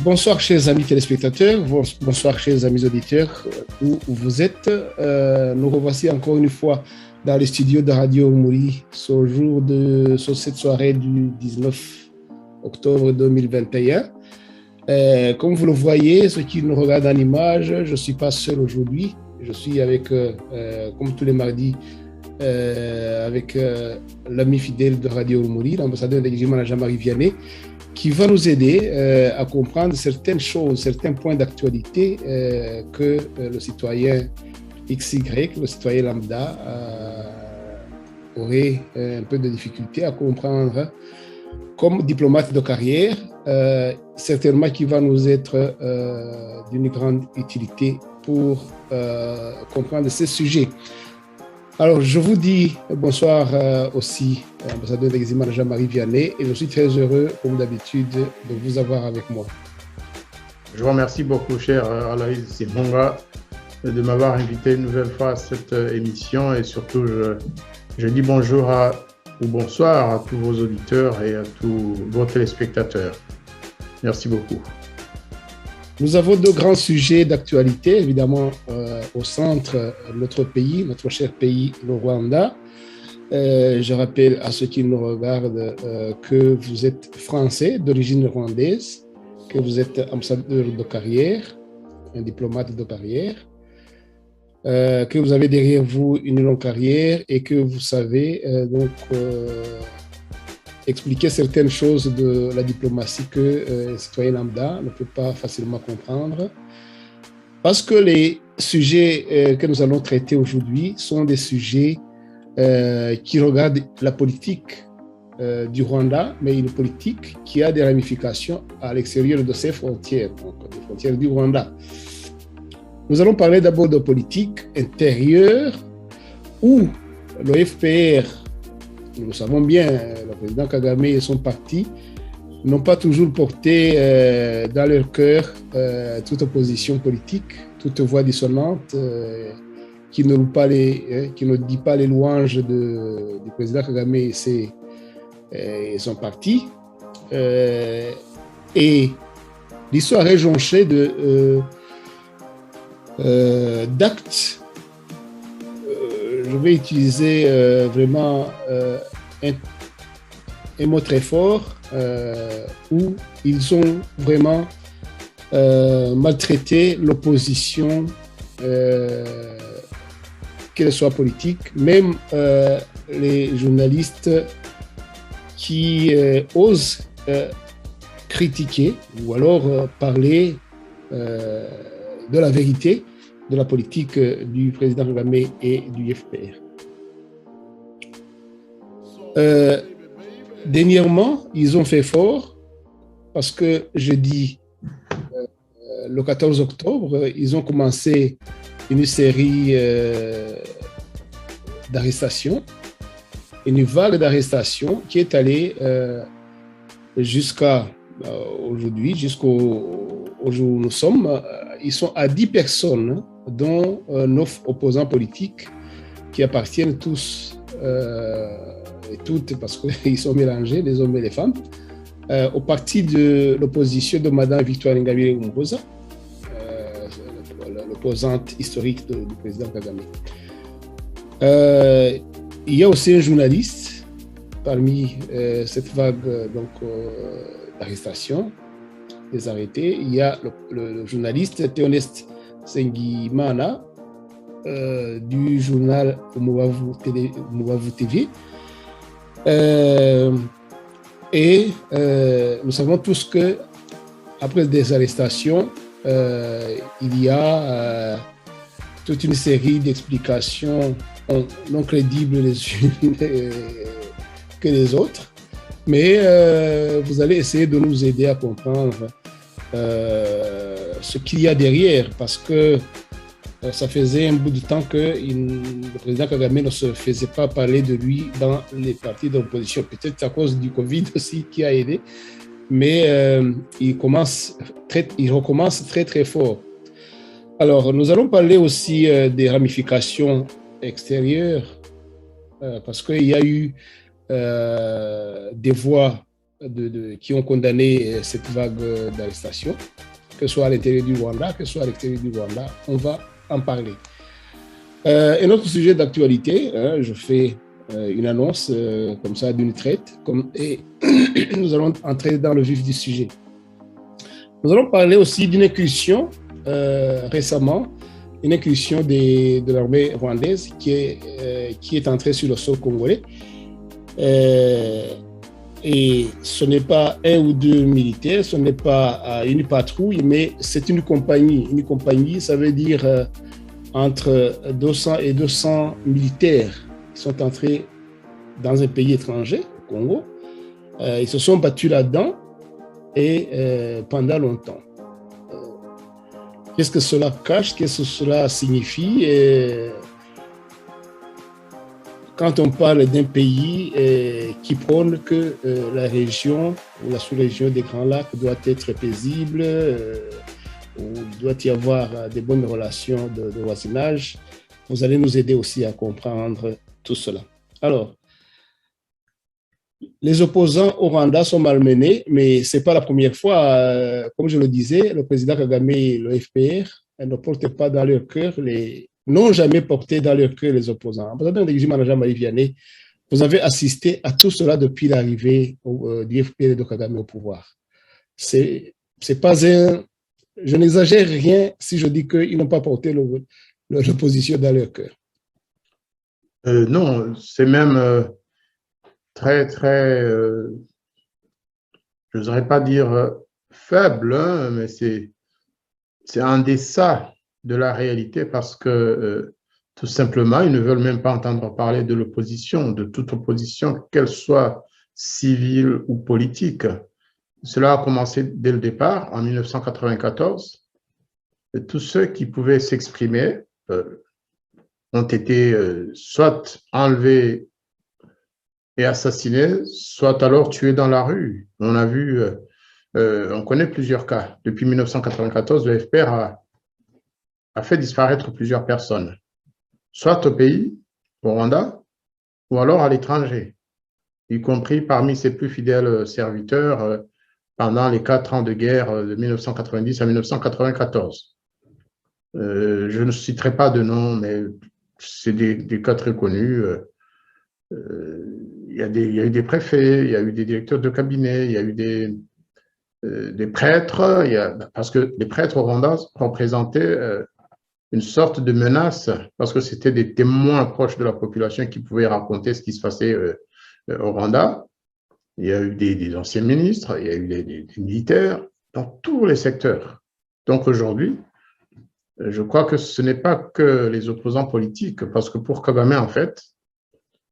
Bonsoir chers amis téléspectateurs, bonsoir chers amis auditeurs, où vous êtes. Nous revoici encore une fois dans les studios de Radio Mouri sur cette soirée du 19 octobre 2021. Comme vous le voyez, ceux qui nous regardent en image, je ne suis pas seul aujourd'hui. Je suis avec, comme tous les mardis, avec l'ami fidèle de Radio Mouri, l'ambassadeur de l'Église Jean-Marie Vianney, qui va nous aider à comprendre certaines choses, certains points d'actualité que le citoyen XY, le citoyen lambda, aurait un peu de difficulté à comprendre comme diplomate de carrière, certainement qui va nous être d'une grande utilité pour comprendre ces sujets. Alors, je vous dis bonsoir aussi, ambassadeur de l'Église Jean-Marie Vianney, et je suis très heureux, comme d'habitude, de vous avoir avec moi. Je vous remercie beaucoup, cher Aloïs Simonga, de m'avoir invité une nouvelle fois à cette émission, et surtout, je dis bonjour ou bonsoir à tous vos auditeurs et à tous vos téléspectateurs. Merci beaucoup. Nous avons deux grands sujets d'actualité, évidemment, au centre, notre pays, notre cher pays, le Rwanda. Je rappelle à ceux qui nous regardent que vous êtes français d'origine rwandaise, que vous êtes ambassadeur de carrière, un diplomate de carrière, que vous avez derrière vous une longue carrière et que vous savez expliquer certaines choses de la diplomatie que les citoyens lambda ne peuvent pas facilement comprendre. Parce que les sujets que nous allons traiter aujourd'hui sont des sujets qui regardent la politique du Rwanda, mais une politique qui a des ramifications à l'extérieur de ses frontières, donc les frontières du Rwanda. Nous allons parler d'abord de politique intérieure où le FPR, nous le savons bien, le président Kagame et son parti n'ont pas toujours porté dans leur cœur toute opposition politique, toute voix dissonante qui ne dit pas les louanges du président Kagame et son parti. Et l'histoire est jonchée d'actes. Je vais utiliser vraiment un mot très fort où ils ont vraiment maltraité l'opposition, qu'elle soit politique, même les journalistes qui osent critiquer ou alors parler de la vérité de la politique du président Kagame et du FPR. Dernièrement, ils ont fait fort parce que jeudi, le 14 octobre, ils ont commencé une série d'arrestations, une vague d'arrestations qui est allée jusqu'à aujourd'hui, jusqu'au jour où nous sommes. Ils sont à 10 personnes, dont 9 opposants politiques qui appartiennent tous et toutes, parce qu'ils sont mélangés, les hommes et les femmes, au parti de l'opposition de Mme Victoire Ingabire Umuhoza, l'opposante historique du président Kagame. Il y a aussi un journaliste parmi cette vague d'arrestations, des arrêtés. Il y a le journaliste Théoneste Sengimana du journal Mubavu TV. Et nous savons tous que après des arrestations, il y a toute une série d'explications non crédibles les unes que les autres. Mais vous allez essayer de nous aider à comprendre ce qu'il y a derrière, parce que ça faisait un bout de temps que le président Kagame ne se faisait pas parler de lui dans les partis de l'opposition. Peut-être à cause du Covid aussi qui a aidé, mais il recommence très très fort. Alors, nous allons parler aussi des ramifications extérieures, parce qu'il y a eu des voix qui ont condamné cette vague d'arrestation, que ce soit à l'intérieur du Rwanda, que ce soit à l'extérieur du Rwanda. On va en parler. Un autre sujet d'actualité, je fais une annonce comme ça d'une traite, et nous allons entrer dans le vif du sujet. Nous allons parler aussi d'une incursion récemment, une incursion de l'armée rwandaise qui est entrée sur le sol congolais. Et ce n'est pas un ou deux militaires, ce n'est pas une patrouille, mais c'est une compagnie. Une compagnie, ça veut dire entre 200 et 200 militaires qui sont entrés dans un pays étranger, au Congo. Ils se sont battus là-dedans et pendant longtemps. Qu'est-ce que cela cache? Qu'est-ce que cela signifie? Quand on parle d'un pays qui prône que la région ou la sous-région des Grands Lacs doit être paisible, où il doit y avoir des bonnes relations de voisinage, vous allez nous aider aussi à comprendre tout cela. Alors, les opposants au Rwanda sont malmenés, mais ce n'est pas la première fois. Comme je le disais, le président Kagame et le FPR ne portent pas dans leur cœur n'ont jamais porté dans leur cœur les opposants. Ambassadeur de Jean-Marie Vianney, vous avez assisté à tout cela depuis l'arrivée du FPR et de Kagame au pouvoir. C'est pas un... Je n'exagère rien si je dis qu'ils n'ont pas porté l'opposition dans leur cœur. Non, c'est même très, très, je n'oserais pas dire faible, hein, mais c'est en deçà de la réalité parce que tout simplement, ils ne veulent même pas entendre parler de l'opposition, de toute opposition, qu'elle soit civile ou politique. Cela a commencé dès le départ, en 1994. Et tous ceux qui pouvaient s'exprimer ont été soit enlevés et assassinés, soit alors tués dans la rue. On a vu, on connaît plusieurs cas. Depuis 1994, le FPR a fait disparaître plusieurs personnes, soit au pays, au Rwanda, ou alors à l'étranger, y compris parmi ses plus fidèles serviteurs pendant les 4 ans de guerre de 1990 à 1994. Je ne citerai pas de nom, mais c'est des cas très connus. Il y a eu des préfets, il y a eu des directeurs de cabinet, il y a eu des prêtres, parce que les prêtres au Rwanda représentaient une sorte de menace, parce que c'était des témoins proches de la population qui pouvaient raconter ce qui se passait au Rwanda. Il y a eu des anciens ministres, il y a eu des militaires dans tous les secteurs. Donc aujourd'hui, je crois que ce n'est pas que les opposants politiques, parce que pour Kagame, en fait,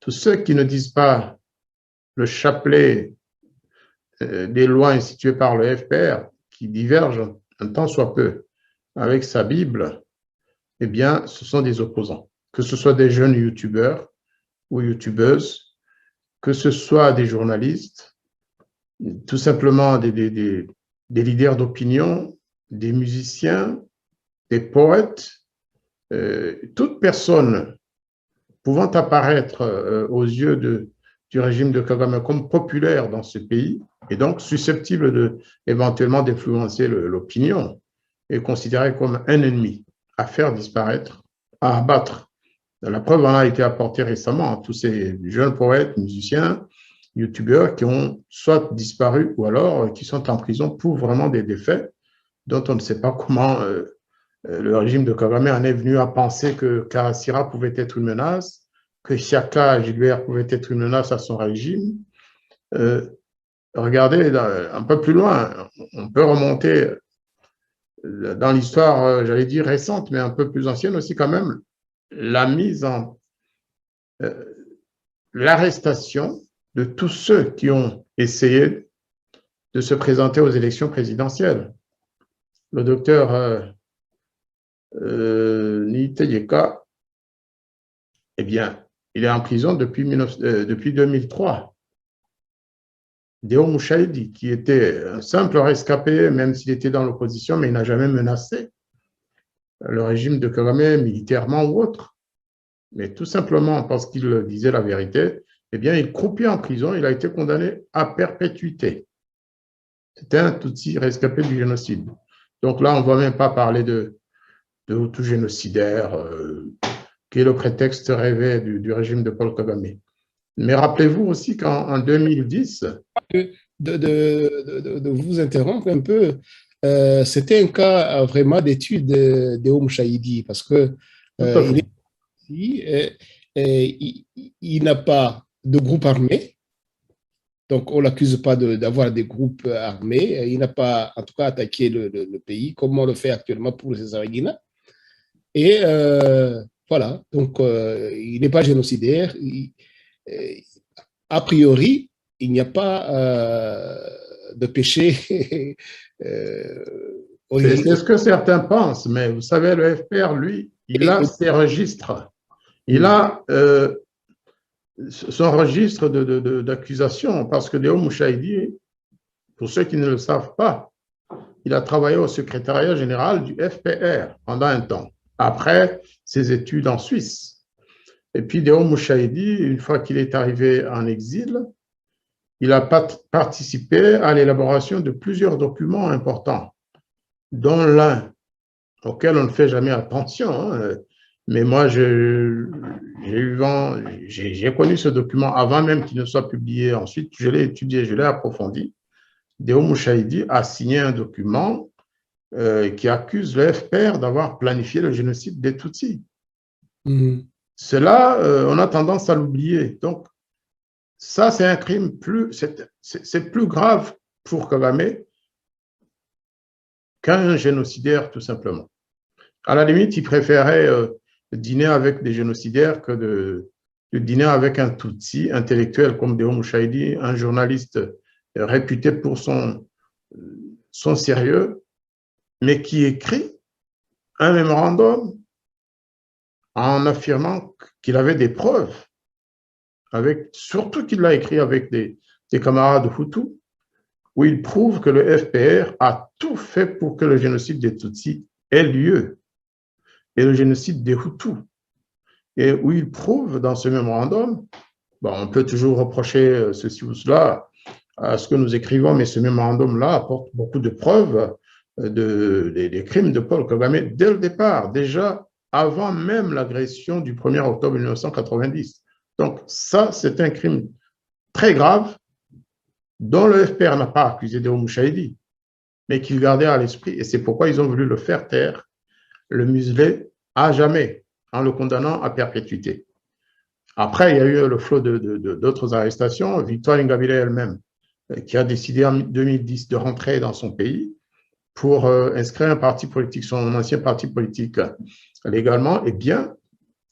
tous ceux qui ne disent pas le chapelet des lois instituées par le FPR, qui divergent un tant soit peu avec sa Bible, eh bien, ce sont des opposants. Que ce soit des jeunes youtubeurs ou youtubeuses, que ce soit des journalistes, tout simplement des leaders d'opinion, des musiciens, des poètes, toute personne pouvant apparaître aux yeux du régime de Kagame comme populaire dans ce pays et donc susceptible éventuellement d'influencer l'opinion est considérée comme un ennemi à faire disparaître, à abattre. La preuve en a été apportée récemment, tous ces jeunes poètes, musiciens, youtubeurs qui ont soit disparu ou alors qui sont en prison pour vraiment des faits dont on ne sait pas comment le régime de Kagame en est venu à penser que Karasira pouvait être une menace, que Siaka Gilbert pouvait être une menace à son régime. Regardez un peu plus loin, on peut remonter dans l'histoire, j'allais dire récente, mais un peu plus ancienne aussi quand même, l'arrestation de tous ceux qui ont essayé de se présenter aux élections présidentielles. Le docteur Niyitegeka, eh bien, il est en prison depuis 2003. Deo Mouchaïdi, qui était un simple rescapé, même s'il était dans l'opposition, mais il n'a jamais menacé le régime de Kagame militairement ou autre. Mais tout simplement parce qu'il disait la vérité eh bien, il croupit en prison, il a été condamné à perpétuité. C'était un Tutsi rescapé du génocide. Donc là, on ne va même pas parler de Hutus génocidaires, qui est le prétexte rêvé du régime de Paul Kagame. Mais rappelez-vous aussi qu'en 2010… De vous interrompre un peu, c'était un cas vraiment d'étude de Mouchaïdi parce que Tout à il fait. est ici, il n'a pas de groupe armé, donc on l'accuse pas d'avoir des groupes armés. Il n'a pas, en tout cas, attaqué le pays comme on le fait actuellement pour les Araguina. Et voilà, donc il n'est pas génocidaire. Euh, a priori, il n'y a pas de péché C'est originel. ce que certains pensent, mais vous savez, le FPR, lui, il a ses registres. Il a son registre d'accusation, parce que Léo Mouchaïdi, pour ceux qui ne le savent pas, il a travaillé au secrétariat général du FPR pendant un temps, après ses études en Suisse. Et puis Léo Mouchaïdi, une fois qu'il est arrivé en exil, il a participé à l'élaboration de plusieurs documents importants, dont l'un auquel on ne fait jamais attention, hein. Mais moi, j'ai connu ce document avant même qu'il ne soit publié. Ensuite, je l'ai étudié, je l'ai approfondi. Léo Mouchaïdi a signé un document qui accuse le FPR d'avoir planifié le génocide des Tutsis. Cela, on a tendance à l'oublier. Donc, ça, c'est un crime c'est plus grave pour Kagame qu'un génocidaire, tout simplement. À la limite, il préférait dîner avec des génocidaires que de dîner avec un Tutsi intellectuel comme Léo Mouchaïdi, un journaliste réputé pour son sérieux, mais qui écrit un mémorandum en affirmant qu'il avait des preuves, surtout qu'il l'a écrit avec des camarades Hutus, où il prouve que le FPR a tout fait pour que le génocide des Tutsis ait lieu, et le génocide des Hutus, et où il prouve dans ce mémorandum, bon, on peut toujours reprocher ceci ou cela à ce que nous écrivons, mais ce mémorandum-là apporte beaucoup de preuves des crimes de Paul Kagame dès le départ, déjà avant même l'agression du 1er octobre 1990. Donc ça, c'est un crime très grave dont le FPR n'a pas accusé Léo Mouchaïdi, mais qu'il gardait à l'esprit, et c'est pourquoi ils ont voulu le faire taire, le museler à jamais, en le condamnant à perpétuité. Après, il y a eu le flot d'autres arrestations. Victoire Ingabire elle-même, qui a décidé en 2010 de rentrer dans son pays pour inscrire un parti politique, son ancien parti politique légalement. Eh bien,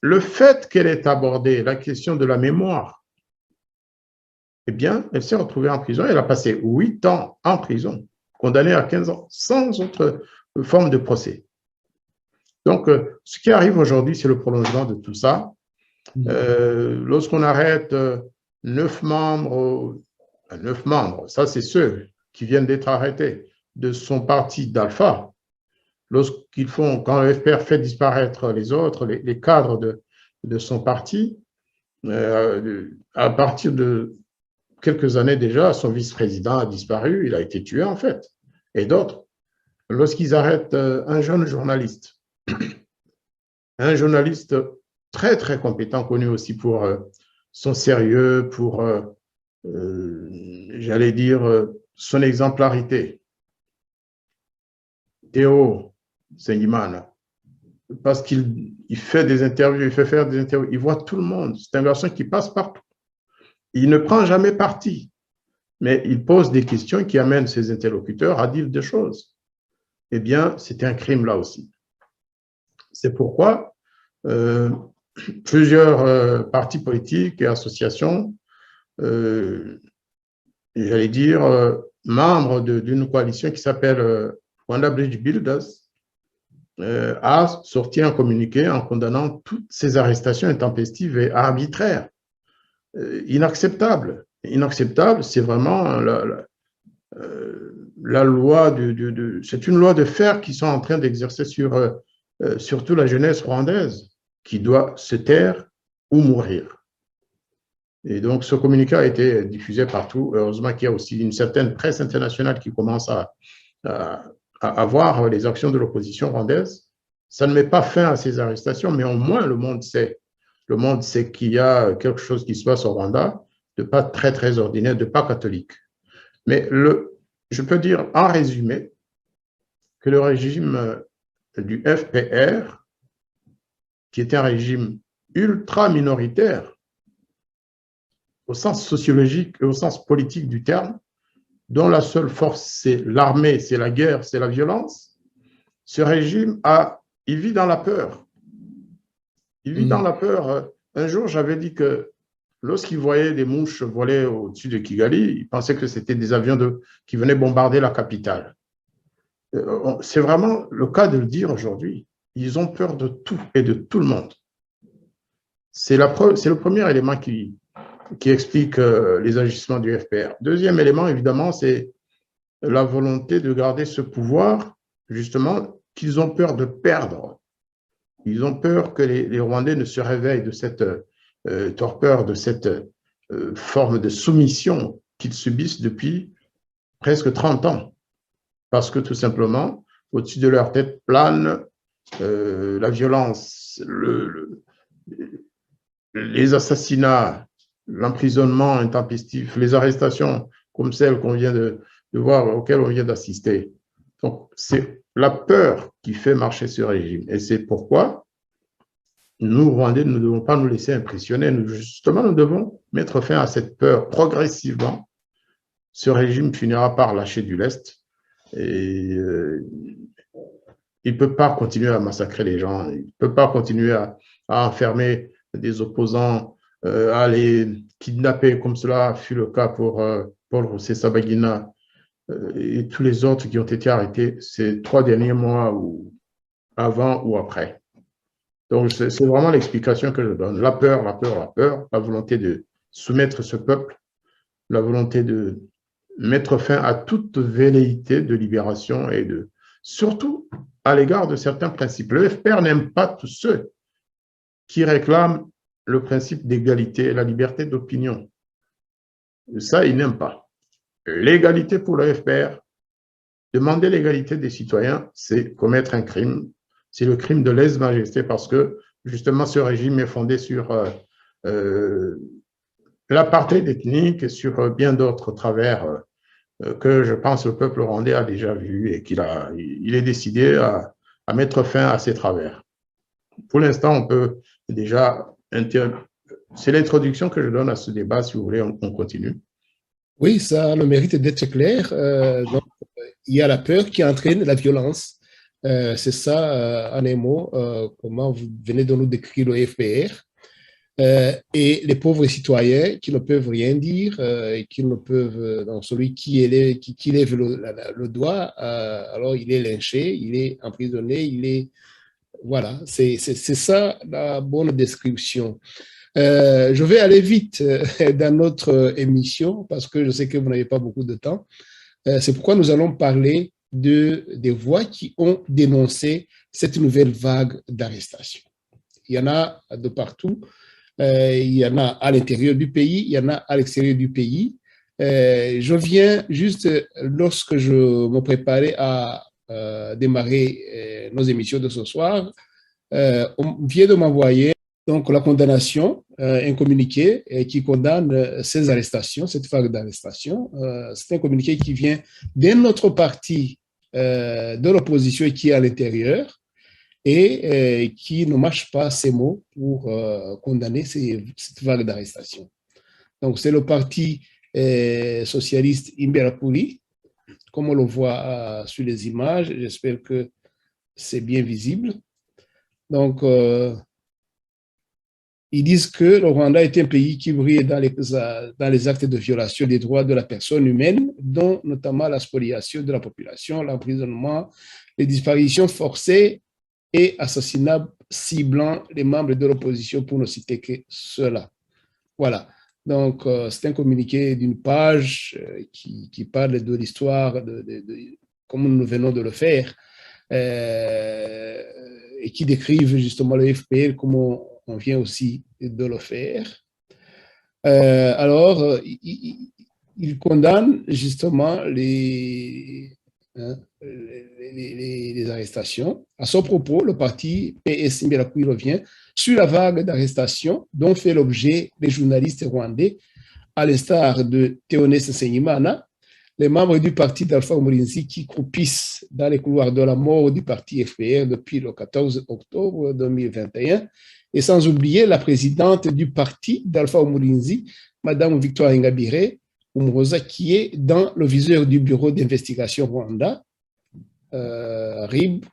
le fait qu'elle ait abordé la question de la mémoire, eh bien, elle s'est retrouvée en prison. Elle a passé 8 ans en prison, condamnée à 15 ans, sans autre forme de procès. Donc, ce qui arrive aujourd'hui, c'est le prolongement de tout ça. Lorsqu'on arrête 9 membres, ça c'est ceux qui viennent d'être arrêtés de son parti d'Alpha, quand le FPR fait disparaître les autres, les cadres de son parti, à partir de quelques années déjà, son vice-président a disparu, il a été tué en fait, et d'autres. Lorsqu'ils arrêtent un jeune journaliste, un journaliste très, très compétent, connu aussi pour son sérieux, pour, j'allais dire, son exemplarité. Théo Sengimana, parce qu'il fait des interviews, il fait faire des interviews, il voit tout le monde. C'est un garçon qui passe partout. Il ne prend jamais parti, mais il pose des questions qui amènent ses interlocuteurs à dire des choses. Eh bien, c'est un crime là aussi. C'est pourquoi plusieurs partis politiques et associations, j'allais dire, membres d'une coalition qui s'appelle Rwanda Bridge Builders, a sorti un communiqué en condamnant toutes ces arrestations intempestives et arbitraires. Inacceptable. Inacceptable, c'est vraiment la loi c'est une loi de fer qu'ils sont en train d'exercer sur surtout la jeunesse rwandaise, qui doit se taire ou mourir. Et donc, ce communiqué a été diffusé partout. Heureusement qu'il y a aussi une certaine presse internationale qui commence à voir les actions de l'opposition rwandaise. Ça ne met pas fin à ces arrestations, mais au moins le monde sait. Le monde sait qu'il y a quelque chose qui se passe au Rwanda, de pas très, très ordinaire, de pas catholique. Mais je peux dire en résumé que le régime du FPR, qui était un régime ultra minoritaire, au sens sociologique et au sens politique du terme, dont la seule force, c'est l'armée, c'est la guerre, c'est la violence, ce régime, il vit dans la peur. Il vit dans la peur. Un jour, j'avais dit que lorsqu'il voyait des mouches voler au-dessus de Kigali, il pensait que c'était des avions qui venaient bombarder la capitale. C'est vraiment le cas de le dire aujourd'hui. Ils ont peur de tout et de tout le monde. C'est le premier élément qui explique les agissements du FPR. Deuxième élément, évidemment, c'est la volonté de garder ce pouvoir, justement, qu'ils ont peur de perdre. Ils ont peur que les Rwandais ne se réveillent de cette torpeur, de cette forme de soumission qu'ils subissent depuis presque 30 ans. Parce que tout simplement, au-dessus de leur tête plane la violence, les assassinats, l'emprisonnement intempestif, les arrestations comme celles qu'on vient de voir, auxquelles on vient d'assister. Donc, c'est la peur qui fait marcher ce régime. Et c'est pourquoi nous, Rwandais, nous ne devons pas nous laisser impressionner. Justement, nous devons mettre fin à cette peur progressivement. Ce régime finira par lâcher du lest. Et il ne peut pas continuer à massacrer les gens. Il ne peut pas continuer à enfermer des opposants, à les kidnapper, comme cela fut le cas pour Paul Rusesabagina et tous les autres qui ont été arrêtés ces 3 derniers mois, ou avant ou après. Donc, c'est vraiment l'explication que je donne. La peur, la peur, la peur, la volonté de soumettre ce peuple, la volonté de mettre fin à toute velléité de libération et surtout à l'égard de certains principes. Le FPR n'aime pas tous ceux qui réclament le principe d'égalité et la liberté d'opinion. Ça, ils n'aiment pas. L'égalité pour le FPR, demander l'égalité des citoyens, c'est commettre un crime. C'est le crime de lèse-majesté parce que, justement, ce régime est fondé sur l'apartheid ethnique et sur bien d'autres travers que je pense le peuple rwandais a déjà vu et il est décidé à mettre fin à ces travers. Pour l'instant, on peut déjà... C'est l'introduction que je donne à ce débat. Si vous voulez, on continue. Oui, ça a le mérite d'être clair. Donc, il y a la peur qui entraîne la violence. C'est ça, en un mot, comment vous venez de nous décrire le FPR. Et les pauvres citoyens qui ne peuvent rien dire, et qui ne peuvent, donc celui qui lève le doigt, alors il est lynché, il est emprisonné, voilà, c'est ça la bonne description. Je vais aller vite dans notre émission parce que je sais que vous n'avez pas beaucoup de temps. C'est pourquoi nous allons parler des voix qui ont dénoncé cette nouvelle vague d'arrestations. Il y en a de partout. Il y en a à l'intérieur du pays, il y en a à l'extérieur du pays. Je viens juste, lorsque je me préparais à démarrer nos émissions de ce soir, on vient de m'envoyer donc la condamnation, un communiqué qui condamne ces arrestations, cette vague d'arrestations. C'est un communiqué qui vient d'un autre parti de l'opposition et qui est à l'intérieur et qui ne mâche pas ces mots pour condamner cette vague d'arrestations. Donc, c'est le parti socialiste Imberakuri, comme on le voit sur les images. J'espère que c'est bien visible. Donc, ils disent que le Rwanda est un pays qui brille dans les actes de violation des droits de la personne humaine, dont notamment la spoliation de la population, l'emprisonnement, les disparitions forcées et assassinats ciblant les membres de l'opposition, pour ne citer que cela. Voilà. Donc, c'est un communiqué d'une page qui parle de l'histoire, comme nous venons de le faire, et qui décrivent justement le FPR, comme on vient aussi de le faire. Alors, il condamne justement hein, les arrestations. À son propos, le parti PS Imberakuri revient sur la vague d'arrestations dont fait l'objet les journalistes rwandais, à l'instar de Théoneste Nsengimana, les membres du parti d'Alpha Umurinzi qui croupissent dans les couloirs de la mort du parti FPR depuis le 14 octobre 2021, et sans oublier la présidente du parti d'Alpha Umurinzi, Madame Victoire Ingabire Umuhoza, qui est dans le viseur du bureau d'investigation Rwanda, RIB,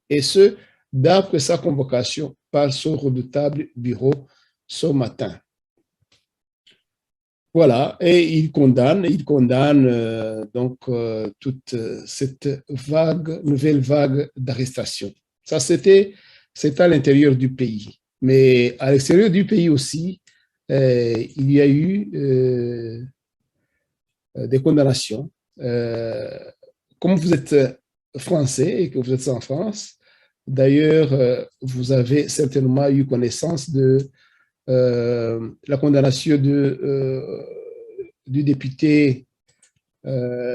et ce, d'après sa convocation par son redoutable bureau ce matin. Voilà, et il condamne donc toute cette nouvelle vague d'arrestations. Ça, c'est à l'intérieur du pays. Mais à l'extérieur du pays aussi, il y a eu des condamnations. Comme vous êtes français et que vous êtes en France, d'ailleurs, vous avez certainement eu connaissance de la condamnation du député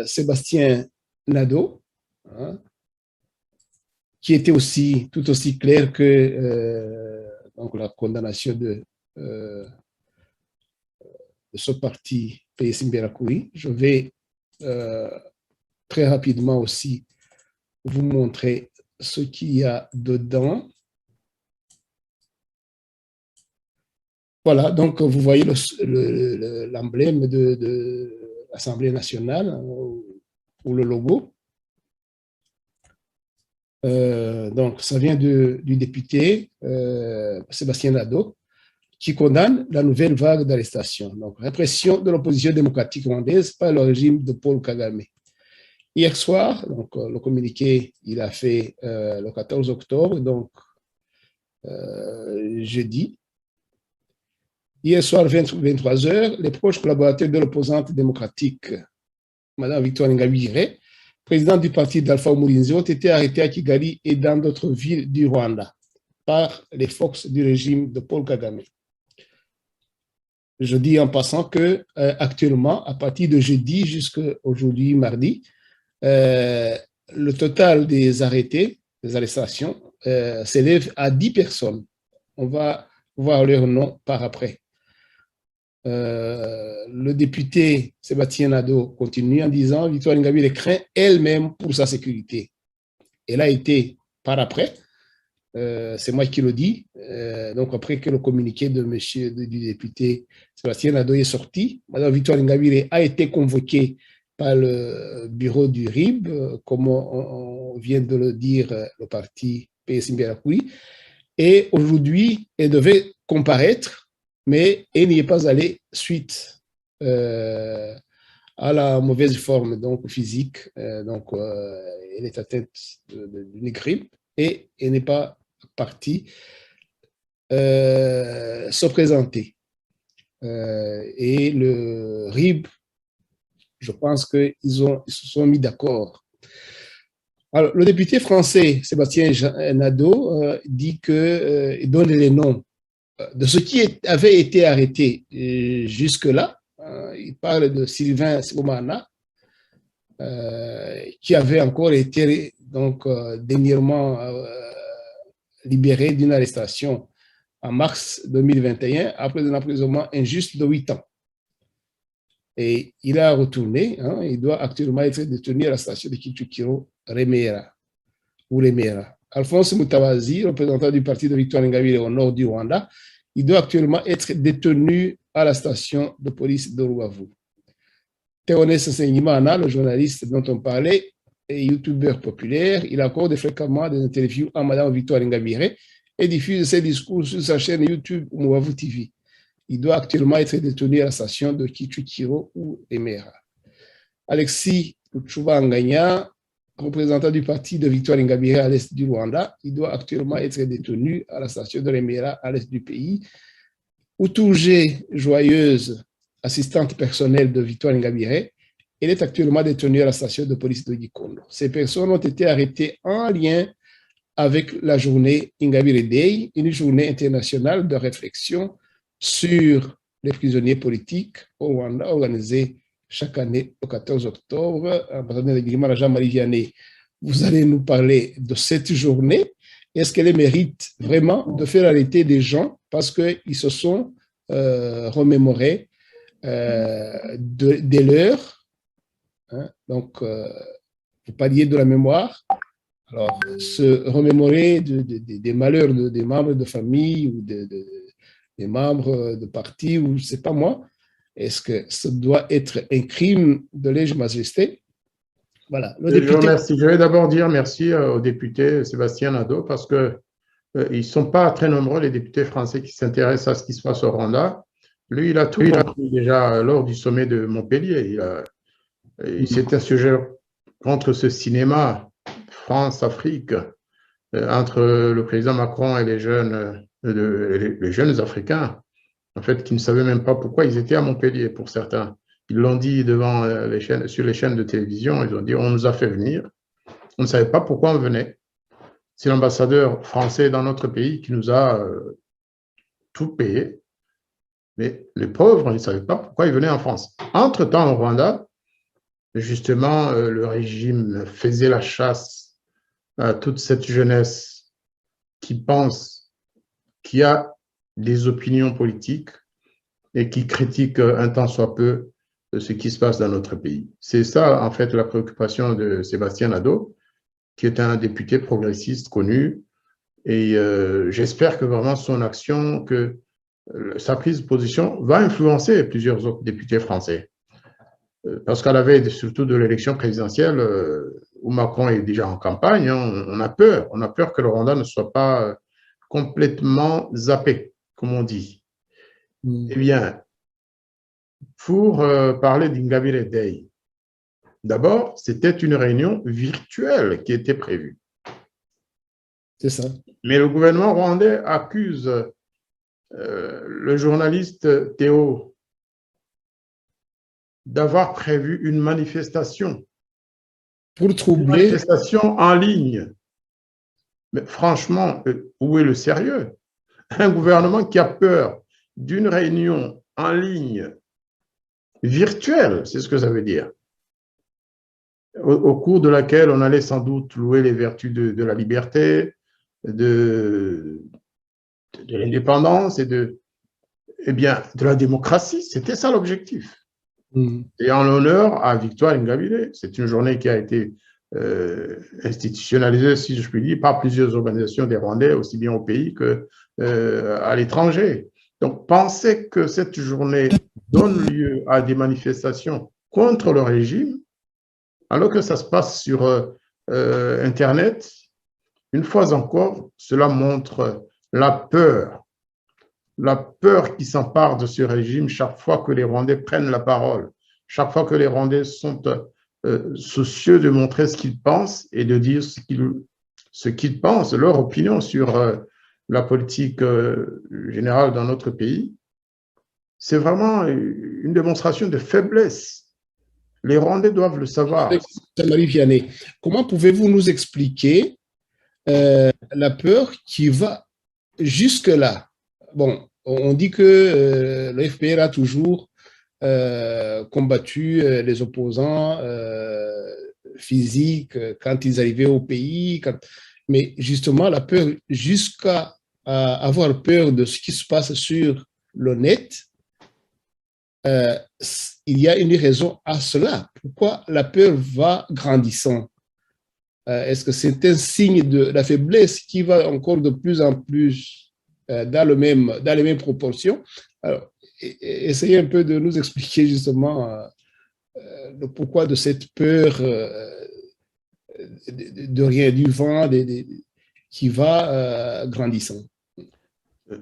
Sébastien Nadeau, hein, qui était tout aussi clair que donc la condamnation de ce parti PS Imberakuri. Je vais très rapidement aussi vous montrer ce qu'il y a dedans. Voilà, donc vous voyez l'emblème de l'Assemblée nationale ou le logo. Donc, ça vient du député Sébastien Nadeau, qui condamne la nouvelle vague d'arrestations. Donc, répression de l'opposition démocratique rwandaise par le régime de Paul Kagame. Hier soir, donc, le communiqué, il a fait le 14 octobre, donc jeudi. Hier soir, 23h, les proches collaborateurs de l'opposante démocratique, Mme Victoire Ingabire, présidente du parti d'Alpha Umurinzi, ont été arrêtés à Kigali et dans d'autres villes du Rwanda par les forces du régime de Paul Kagame. Je dis en passant que actuellement, à partir de jeudi jusqu'à aujourd'hui, mardi, le total des arrêtés, des arrestations, s'élève à 10 personnes. On va voir leur nom par après. Le député Sébastien Nadeau continue en disant Victoire Ingabire craint elle-même pour sa sécurité. Elle a été par après, c'est moi qui le dis, donc après que le communiqué du député Sébastien Nadeau est sorti, Madame Victoire Ingabire a été convoquée par le bureau du RIB, comme on vient de le dire, le parti PS Imberakuri, et aujourd'hui, elle devait comparaître, mais elle n'y est pas allée suite à la mauvaise forme donc, physique. Donc, elle est atteinte d'une grippe et elle n'est pas partie se présenter. Et le RIB, je pense qu'ils se sont mis d'accord. Alors, le député français Sébastien Nadeau dit il donne les noms de ceux qui avaient été arrêtés jusque-là. Il parle de Sylvain Sibomana, qui avait encore été donc, dernièrement libéré d'une arrestation en mars 2021 après un emprisonnement injuste de 8 ans. Et il a retourné, hein, il doit actuellement être détenu à la station de Kicukiro, Remera. Alphonse Mutabazi, représentant du parti de Victoire Ingabire au nord du Rwanda, il doit actuellement être détenu à la station de police de Rubavu. Théoneste Nsengimana, le journaliste dont on parlait, est youtubeur populaire. Il accorde fréquemment des interviews à Madame Victoire Ingabire et diffuse ses discours sur sa chaîne YouTube Umubavu TV. Il doit actuellement être détenu à la station de Kicukiro ou Remera. Alexis Chubanganya, représentant du parti de Victoire Ingabire à l'est du Rwanda, il doit actuellement être détenu à la station de Remera à l'est du pays. Utouje Joyeuse, assistante personnelle de Victoire Ingabire, elle est actuellement détenue à la station de police de Gikondo. Ces personnes ont été arrêtées en lien avec la journée Ingabire Day, une journée internationale de réflexion sur les prisonniers politiques au Rwanda, organisée chaque année au 14 octobre. Ambassadeur de Jean-Marie Vianney, vous allez nous parler de cette journée. Est-ce qu'elle mérite vraiment de faire arrêter des gens parce qu'ils se sont remémorés des leurs, hein? Donc, vous parliez de la mémoire. Alors, se remémorer des malheurs des membres de famille ou des membres de parti, ou je ne sais pas moi, est-ce que ça doit être un crime de lèse-majesté? Voilà. Je remercie. Je vais d'abord dire merci au député Sébastien Nadeau parce que ils ne sont pas très nombreux, les députés français qui s'intéressent à ce qui se passe au Rwanda. Lui, il a tout compris déjà lors du sommet de Montpellier. Il s'est insurgé contre ce cinéma France-Afrique entre le président Macron et les jeunes Africains, en fait, qui ne savaient même pas pourquoi ils étaient à Montpellier, pour certains. Ils l'ont dit devant sur les chaînes de télévision, ils ont dit « on nous a fait venir, on ne savait pas pourquoi on venait ». C'est l'ambassadeur français dans notre pays qui nous a tout payé, mais les pauvres, ils ne savaient pas pourquoi ils venaient en France. Entre-temps, au Rwanda, justement, le régime faisait la chasse à toute cette jeunesse qui pense, qui a des opinions politiques et qui critique un tant soit peu ce qui se passe dans notre pays. C'est ça, en fait, la préoccupation de Sébastien Nadeau, qui est un député progressiste connu. Et j'espère que vraiment son action, que sa prise de position va influencer plusieurs autres députés français. Parce qu'à la veille surtout de l'élection présidentielle, où Macron est déjà en campagne, hein, on a peur que le Rwanda ne soit pas complètement zappé, comme on dit. Eh bien, pour parler d'Ingabire Day, d'abord, c'était une réunion virtuelle qui était prévue. C'est ça. Mais le gouvernement rwandais accuse le journaliste Théo d'avoir prévu une manifestation. Pour troubler. Une manifestation en ligne. Mais franchement, où est le sérieux? Un gouvernement qui a peur d'une réunion en ligne virtuelle, c'est ce que ça veut dire, au cours de laquelle on allait sans doute louer les vertus de la liberté, de l'indépendance et de la démocratie. C'était ça l'objectif. Et en l'honneur à Victoire Ingabire, c'est une journée qui a été institutionnalisée, si je puis dire, par plusieurs organisations des Rwandais, aussi bien au pays qu'à l'étranger. Donc, penser que cette journée donne lieu à des manifestations contre le régime, alors que ça se passe sur Internet, une fois encore, cela montre la peur qui s'empare de ce régime chaque fois que les Rwandais prennent la parole, chaque fois que les Rwandais sont soucieux de montrer ce qu'ils pensent et de dire ce qu'ils pensent, leur opinion sur la politique générale dans notre pays. C'est vraiment une démonstration de faiblesse. Les Rwandais doivent le savoir. Jean-Marie Vianney, comment pouvez-vous nous expliquer la peur qui va jusque-là? Bon, on dit que le FPR a toujours combattu les opposants physiques quand ils arrivaient au pays, mais justement la peur jusqu'à avoir peur de ce qui se passe sur le net, il y a une raison à cela. Pourquoi la peur va grandissant? Est-ce que c'est un signe de la faiblesse qui va encore de plus en plus dans les mêmes proportions? Alors, essayez un peu de nous expliquer justement le pourquoi de cette peur de rien du vent qui va grandissant.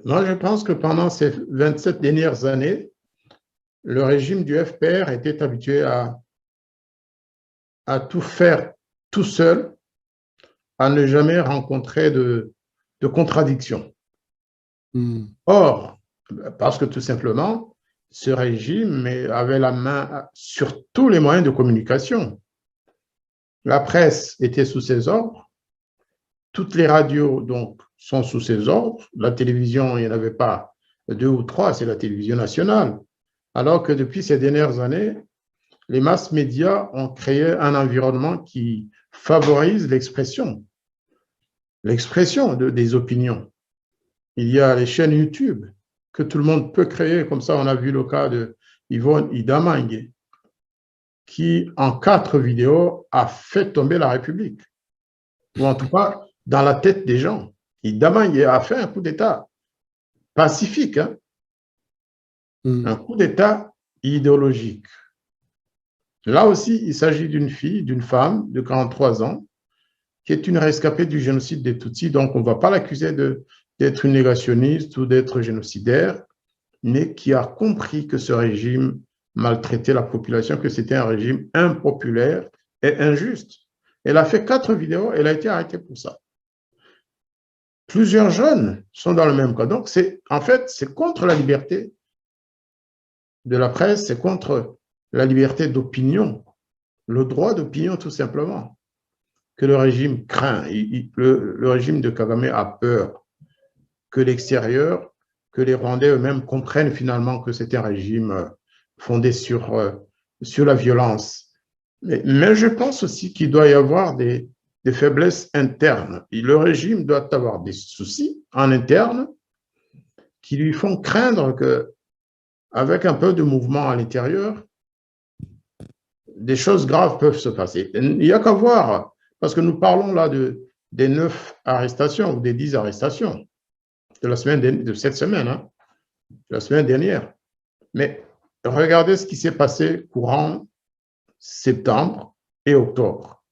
Moi, je pense que pendant ces 27 dernières années, le régime du FPR était habitué à tout faire tout seul, à ne jamais rencontrer de contradictions. Or, parce que tout simplement, ce régime avait la main sur tous les moyens de communication. La presse était sous ses ordres, toutes les radios donc sont sous ses ordres, la télévision, il n'y en avait pas deux ou trois, c'est la télévision nationale. Alors que depuis ces dernières années, les masses médias ont créé un environnement qui favorise l'expression des opinions. Il y a les chaînes YouTube que tout le monde peut créer, comme ça on a vu le cas de Yvonne Idamangue, qui en 4 vidéos a fait tomber la République, ou en tout cas dans la tête des gens. Idamangue a fait un coup d'État pacifique, hein? Un coup d'État idéologique. Là aussi, il s'agit d'une fille, d'une femme de 43 ans, qui est une rescapée du génocide des Tutsis, donc on ne va pas l'accuser d'être une négationniste ou d'être génocidaire, mais qui a compris que ce régime maltraitait la population, que c'était un régime impopulaire et injuste. Elle a fait 4 vidéos, elle a été arrêtée pour ça. Plusieurs jeunes sont dans le même cas. Donc, en fait, c'est contre la liberté de la presse, c'est contre la liberté d'opinion, le droit d'opinion tout simplement, que le régime craint. Le régime de Kagame a peur que l'extérieur, que les Rwandais eux-mêmes comprennent finalement que c'est un régime fondé sur la violence. Mais je pense aussi qu'il doit y avoir des faiblesses internes. Et le régime doit avoir des soucis en interne qui lui font craindre qu'avec un peu de mouvement à l'intérieur, des choses graves peuvent se passer. Il n'y a qu'à voir, parce que nous parlons là des 9 arrestations ou des 10 arrestations de cette semaine, hein, la semaine dernière. Mais regardez ce qui s'est passé courant septembre et octobre.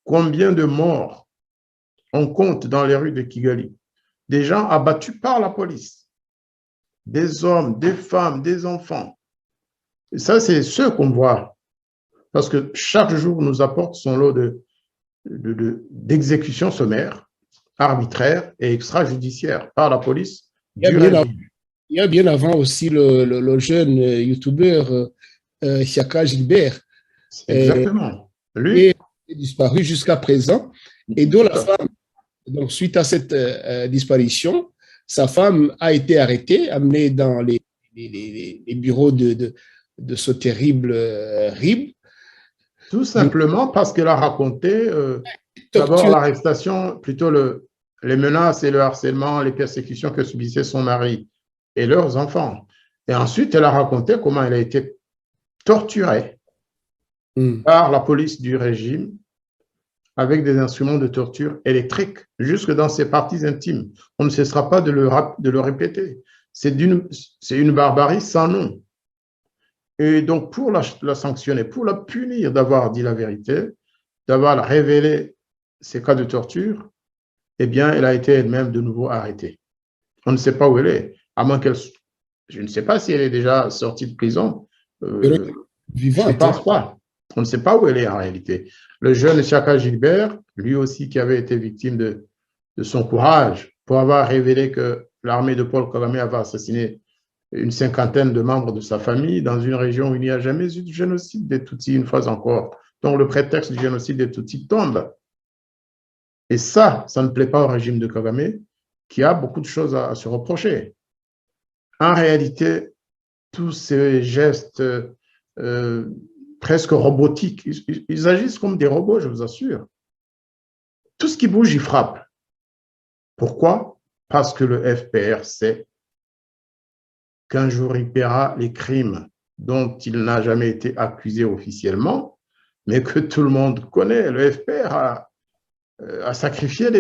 Combien de morts on compte dans les rues de Kigali? Des gens abattus par la police, des hommes, des femmes, des enfants. Et ça, c'est ce qu'on voit. Parce que chaque jour nous apporte son lot d'exécutions sommaires, arbitraires et extrajudiciaires par la police. Il y a bien avant aussi le jeune youtubeur Siaka Gilbert. Exactement. Lui est disparu jusqu'à présent. Et dont la femme, donc suite à cette disparition, sa femme a été arrêtée, amenée dans les bureaux de ce terrible RIB. Tout simplement parce qu'elle a raconté d'abord l'arrestation, plutôt les menaces et le harcèlement, les persécutions que subissait son mari et leurs enfants. Et ensuite, elle a raconté comment elle a été torturée par la police du régime avec des instruments de torture électriques, jusque dans ses parties intimes. On ne cessera pas de le répéter. C'est une barbarie sans nom. Et donc, pour la sanctionner, pour la punir d'avoir dit la vérité, d'avoir révélé ces cas de torture, eh bien, elle a été elle-même de nouveau arrêtée. On ne sait pas où elle est, à moins qu'elle... Je ne sais pas si elle est déjà sortie de prison. Je ne pense pas. On ne sait pas où elle est en réalité. Le jeune Siaka Gilbert, lui aussi qui avait été victime de son courage pour avoir révélé que l'armée de Paul Kagame avait assassiné une 50aine de membres de sa famille dans une région où il n'y a jamais eu de génocide des Tutsis, une fois encore. Donc le prétexte du génocide des Tutsis tombe. Et ça ne plaît pas au régime de Kagame, qui a beaucoup de choses à se reprocher. En réalité, tous ces gestes presque robotiques, ils agissent comme des robots, je vous assure. Tout ce qui bouge, il frappe. Pourquoi? Parce que le FPR sait qu'un jour il paiera les crimes dont il n'a jamais été accusé officiellement, mais que tout le monde connaît. Le FPR a sacrifié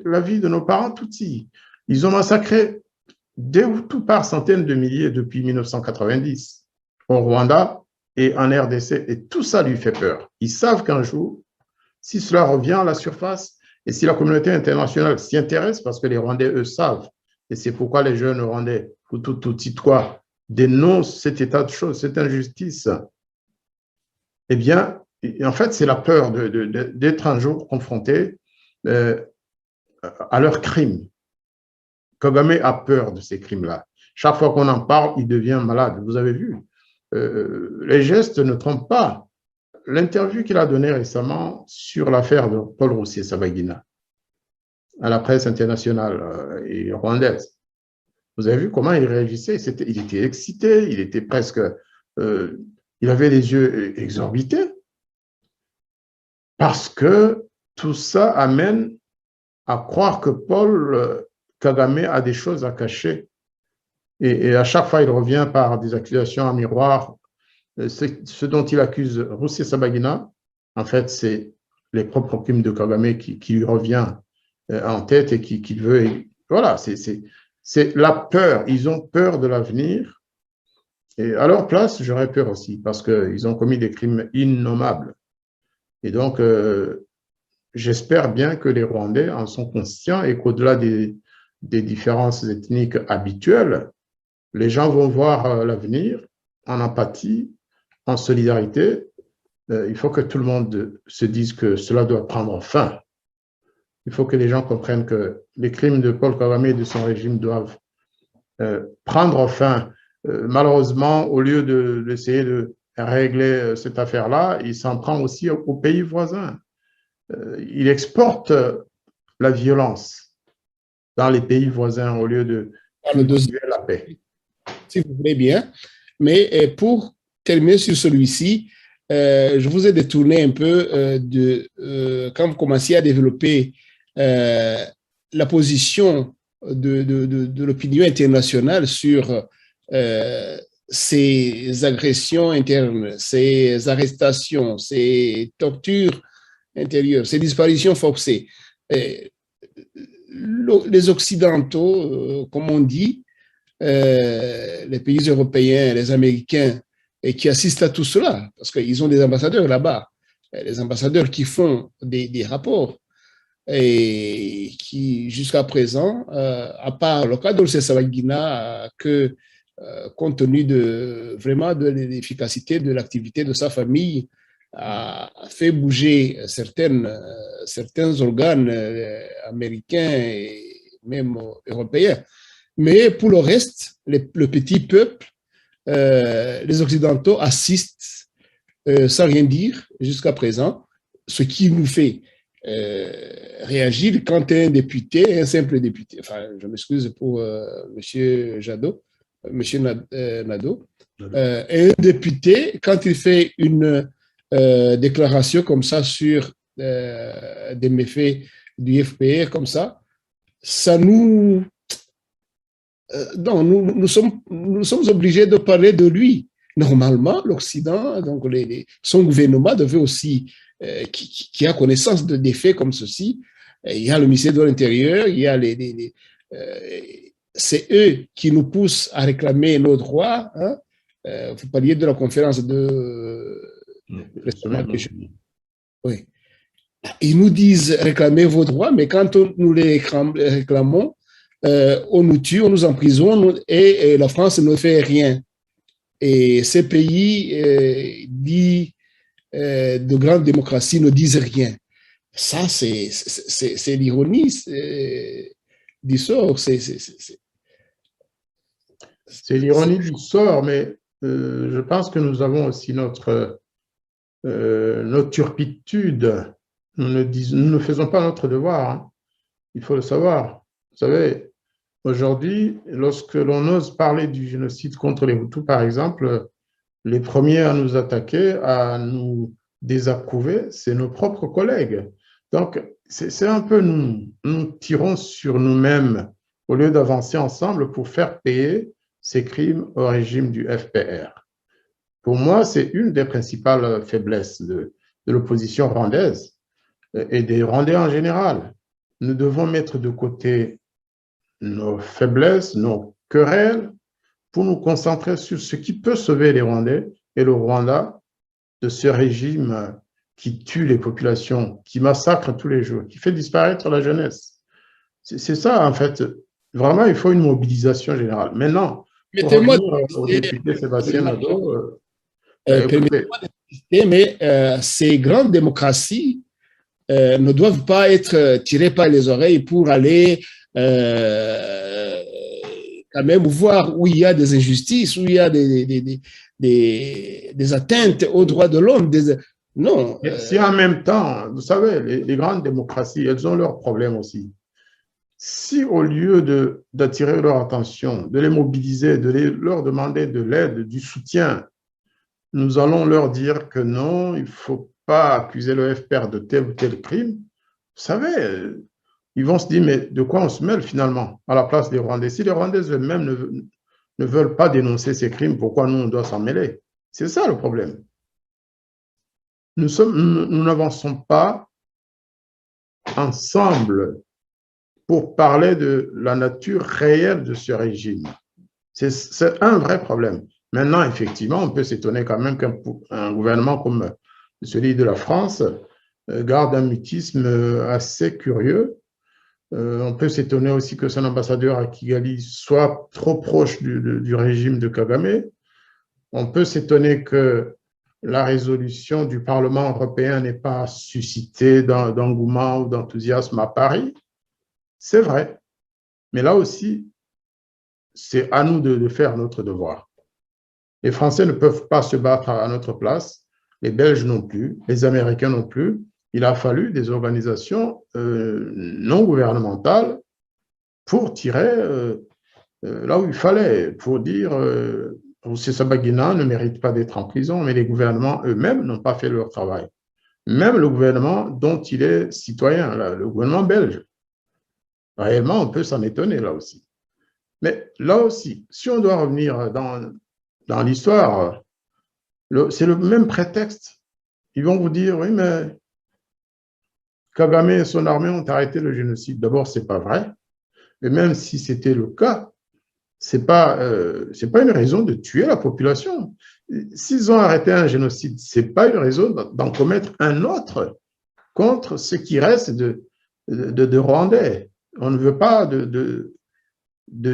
la vie de nos parents Tutsis. Ils ont massacré tout par centaines de milliers depuis 1990 au Rwanda et en RDC, et tout ça lui fait peur. Ils savent qu'un jour, si cela revient à la surface et si la communauté internationale s'y intéresse, parce que les Rwandais, eux, savent, et c'est pourquoi les jeunes Rwandais, Tutsis, dénoncent cet état de choses, cette injustice, eh bien, en fait, c'est la peur d'être un jour confronté à leurs crimes. Kagame a peur de ces crimes-là. Chaque fois qu'on en parle, il devient malade. Vous avez vu, les gestes ne trompent pas. L'interview qu'il a donnée récemment sur l'affaire de Paul Roussé-Sabagina à la presse internationale et rwandaise, vous avez vu comment il réagissait, il était excité, il était presque, il avait les yeux exorbités, parce que tout ça amène à croire que Paul Kagame a des choses à cacher. Et à chaque fois, il revient par des accusations à miroir. Ce dont il accuse Rusesabagina, en fait, c'est les propres crimes de Kagame qui lui revient en tête et qu'il veut. Voilà, c'est la peur. Ils ont peur de l'avenir. Et à leur place, j'aurais peur aussi, parce qu'ils ont commis des crimes innommables. Et donc, j'espère bien que les Rwandais en sont conscients et qu'au-delà des différences ethniques habituelles, les gens vont voir l'avenir en empathie, en solidarité. Il faut que tout le monde se dise que cela doit prendre fin. Il faut que les gens comprennent que les crimes de Paul Kagame et de son régime doivent prendre fin. Malheureusement, au lieu d'essayer de régler cette affaire-là, il s'en prend aussi aux pays voisins. Il exporte la violence dans les pays voisins au lieu de cultiver la paix. Si vous voulez bien. Mais pour terminer sur celui-ci, je vous ai détourné un peu quand vous commenciez à développer la position de l'opinion internationale sur ces agressions internes, ces arrestations, ces tortures intérieures, ces disparitions forcées. Les Occidentaux, comme on dit, les pays européens, les Américains, et qui assistent à tout cela, parce qu'ils ont des ambassadeurs là-bas, les ambassadeurs qui font des rapports et qui, jusqu'à présent, à part le cas d'Olsesabagina, que compte tenu vraiment de l'efficacité de l'activité de sa famille, a fait bouger certains organes américains et même européens. Mais pour le reste, le petit peuple, les Occidentaux assistent sans rien dire jusqu'à présent, ce qui nous fait réagir quand un député, un simple député, enfin, je m'excuse pour M. Jadot, M. Nadeau, un député, quand il fait une déclaration comme ça sur des méfaits du FPR, comme ça nous... donc, nous sommes obligés de parler de lui. Normalement, l'Occident, donc son gouvernement devait aussi, qui a connaissance de des faits comme ceci, il y a le ministère de l'Intérieur, il y a c'est eux qui nous poussent à réclamer nos droits. Hein. Vous parliez de la conférence de... Oui. Ils nous disent réclamer vos droits, mais quand nous les réclamons, on nous tue, on nous emprisonne et la France ne fait rien. Et ces pays dits de grande démocratie ne disent rien. Ça, c'est l'ironie du sort. C'est l'ironie du sort, mais je pense que nous avons aussi notre turpitude. Nous ne faisons pas notre devoir. Hein. Il faut le savoir. Vous savez, aujourd'hui, lorsque l'on ose parler du génocide contre les Hutus, par exemple, les premiers à nous attaquer, à nous désapprouver, c'est nos propres collègues. Donc, c'est un peu nous tirons sur nous-mêmes au lieu d'avancer ensemble pour faire payer ces crimes au régime du FPR. Pour moi, c'est une des principales faiblesses de l'opposition rwandaise et des Rwandais en général. Nous devons mettre de côté nos faiblesses, nos querelles, pour nous concentrer sur ce qui peut sauver les Rwandais et le Rwanda de ce régime qui tue les populations, qui massacre tous les jours, qui fait disparaître la jeunesse. C'est ça, en fait. Vraiment, il faut une mobilisation générale. Maintenant, pour revenir au député Sébastien Nadeau, mais ces grandes démocraties ne doivent pas être tirées par les oreilles pour aller quand même voir où il y a des injustices, où il y a des atteintes aux droits de l'homme. Non. Si en même temps, vous savez, les grandes démocraties, elles ont leurs problèmes aussi. si au lieu d'attirer leur attention, de les mobiliser, leur demander de l'aide, du soutien, nous allons leur dire que non, il ne faut pas accuser le FPR de tel ou tel crime, vous savez, ils vont se dire, mais de quoi on se mêle finalement à la place des Rwandais? Si les Rwandais eux-mêmes ne veulent pas dénoncer ces crimes, pourquoi nous, on doit s'en mêler? C'est ça le problème. Nous n'avançons pas ensemble pour parler de la nature réelle de ce régime. C'est un vrai problème. Maintenant, effectivement, on peut s'étonner quand même qu'un gouvernement comme celui de la France garde un mutisme assez curieux. On peut s'étonner aussi que son ambassadeur à Kigali soit trop proche du régime de Kagame. On peut s'étonner que la résolution du Parlement européen n'ait pas suscité d'engouement ou d'enthousiasme à Paris. C'est vrai. Mais là aussi, c'est à nous de faire notre devoir. Les Français ne peuvent pas se battre à notre place, les Belges non plus, les Américains non plus. Il a fallu des organisations non gouvernementales pour tirer là où il fallait, pour dire Rusesabagina ne mérite pas d'être en prison, mais les gouvernements eux-mêmes n'ont pas fait leur travail. Même le gouvernement dont il est citoyen, le gouvernement belge. Réellement, on peut s'en étonner là aussi. Mais là aussi, si on doit revenir dans l'histoire, c'est le même prétexte. Ils vont vous dire, oui, mais Kagame et son armée ont arrêté le génocide. D'abord, ce n'est pas vrai. Mais même si c'était le cas, ce n'est pas une raison de tuer la population. S'ils ont arrêté un génocide, ce n'est pas une raison d'en commettre un autre contre ce qui reste de Rwandais. On ne veut pas de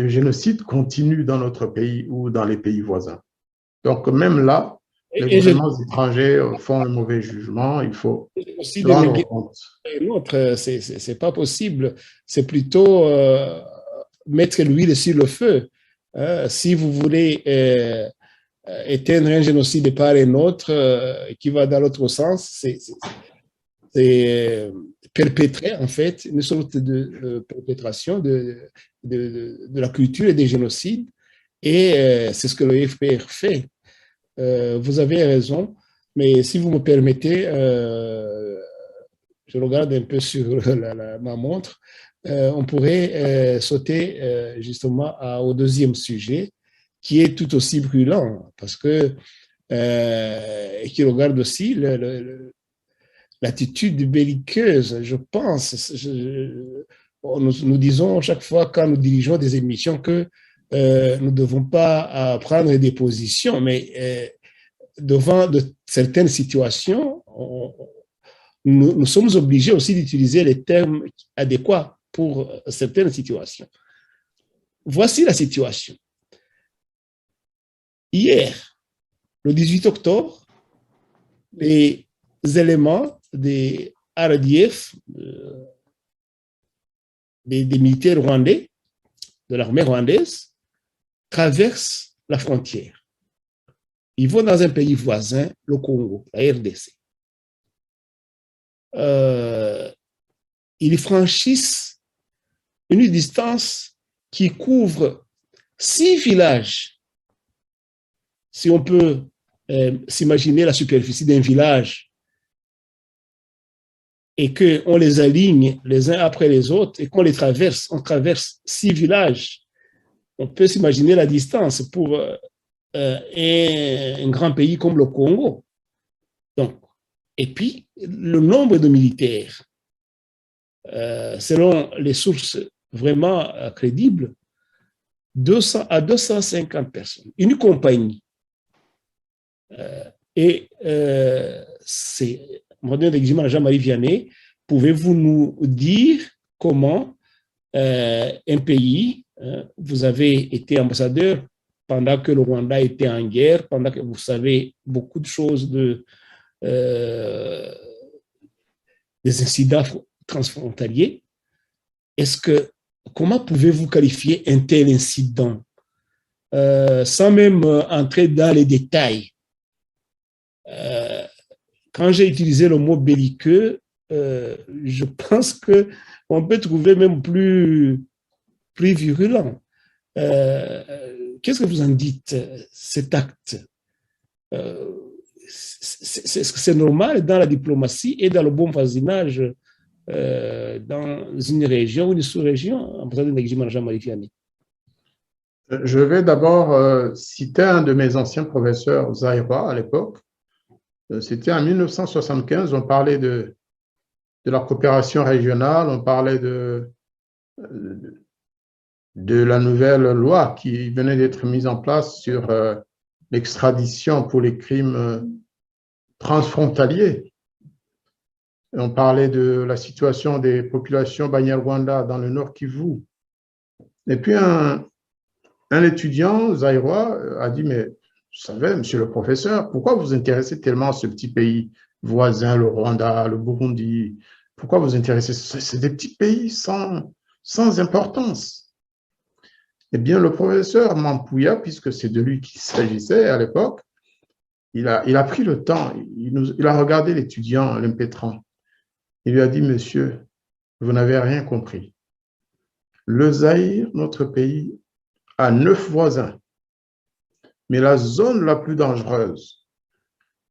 génocide continu dans notre pays ou dans les pays voisins. Donc, même là, les gouvernements étrangers font un mauvais jugement, il faut aussi rendre compte. C'est pas possible. C'est plutôt mettre l'huile sur le feu. Si vous voulez éteindre un génocide de part et d'autre qui va dans l'autre sens, c'est perpétrer en fait une sorte de perpétration de la culture et des génocides. Et c'est ce que le FPR fait. Vous avez raison, mais si vous me permettez, je regarde un peu sur ma montre, on pourrait sauter justement au deuxième sujet, qui est tout aussi brûlant, parce que qui regarde aussi l'attitude belliqueuse, je pense. Nous disons chaque fois quand nous dirigeons des émissions que nous ne devons pas prendre des positions, mais devant certaines situations, nous sommes obligés aussi d'utiliser les termes adéquats pour certaines situations. Voici la situation. Hier, le 18 octobre, les éléments des RDF, des militaires rwandais, de l'armée rwandaise, traversent la frontière. Ils vont dans un pays voisin, le Congo, la RDC. Ils franchissent une distance qui couvre 6 villages. Si on peut s'imaginer la superficie d'un village et qu'on les aligne les uns après les autres et qu'on les traverse, on traverse 6 villages, on peut s'imaginer la distance pour un grand pays comme le Congo. Donc, et puis, le nombre de militaires, selon les sources vraiment crédibles, 200 à 250 personnes, une compagnie. C'est moderne d'examen Jean-Marie Vianney. Pouvez-vous nous dire comment un pays, vous avez été ambassadeur pendant que le Rwanda était en guerre, pendant que vous savez beaucoup de choses des incidents transfrontaliers. Comment pouvez-vous qualifier un tel incident sans même entrer dans les détails? Quand j'ai utilisé le mot belliqueux, je pense qu'on peut trouver même plus plus virulent. Qu'est-ce que vous en dites, cet acte? Est-ce que c'est normal dans la diplomatie et dans le bon voisinage dans une région ou une sous-région en présence de Ndayishimiye Jean-Marie Vianney? Je vais d'abord citer un de mes anciens professeurs zaïrois à l'époque. C'était en 1975, on parlait de la coopération régionale, on parlait de la nouvelle loi qui venait d'être mise en place sur l'extradition pour les crimes transfrontaliers. Et on parlait de la situation des populations Banyarwanda dans le Nord Kivu. Et puis un étudiant zaïrois a dit, mais vous savez, monsieur le professeur, pourquoi vous vous intéressez tellement à ce petit pays voisin, le Rwanda, le Burundi? Pourquoi vous vous intéressez? C'est des petits pays sans importance. Eh bien, le professeur Mampouya, puisque c'est de lui qu'il s'agissait à l'époque, il a pris le temps, il a regardé l'étudiant, l'impétrant. Il lui a dit, monsieur, vous n'avez rien compris. Le Zaïre, notre pays, a 9 voisins. Mais la zone la plus dangereuse,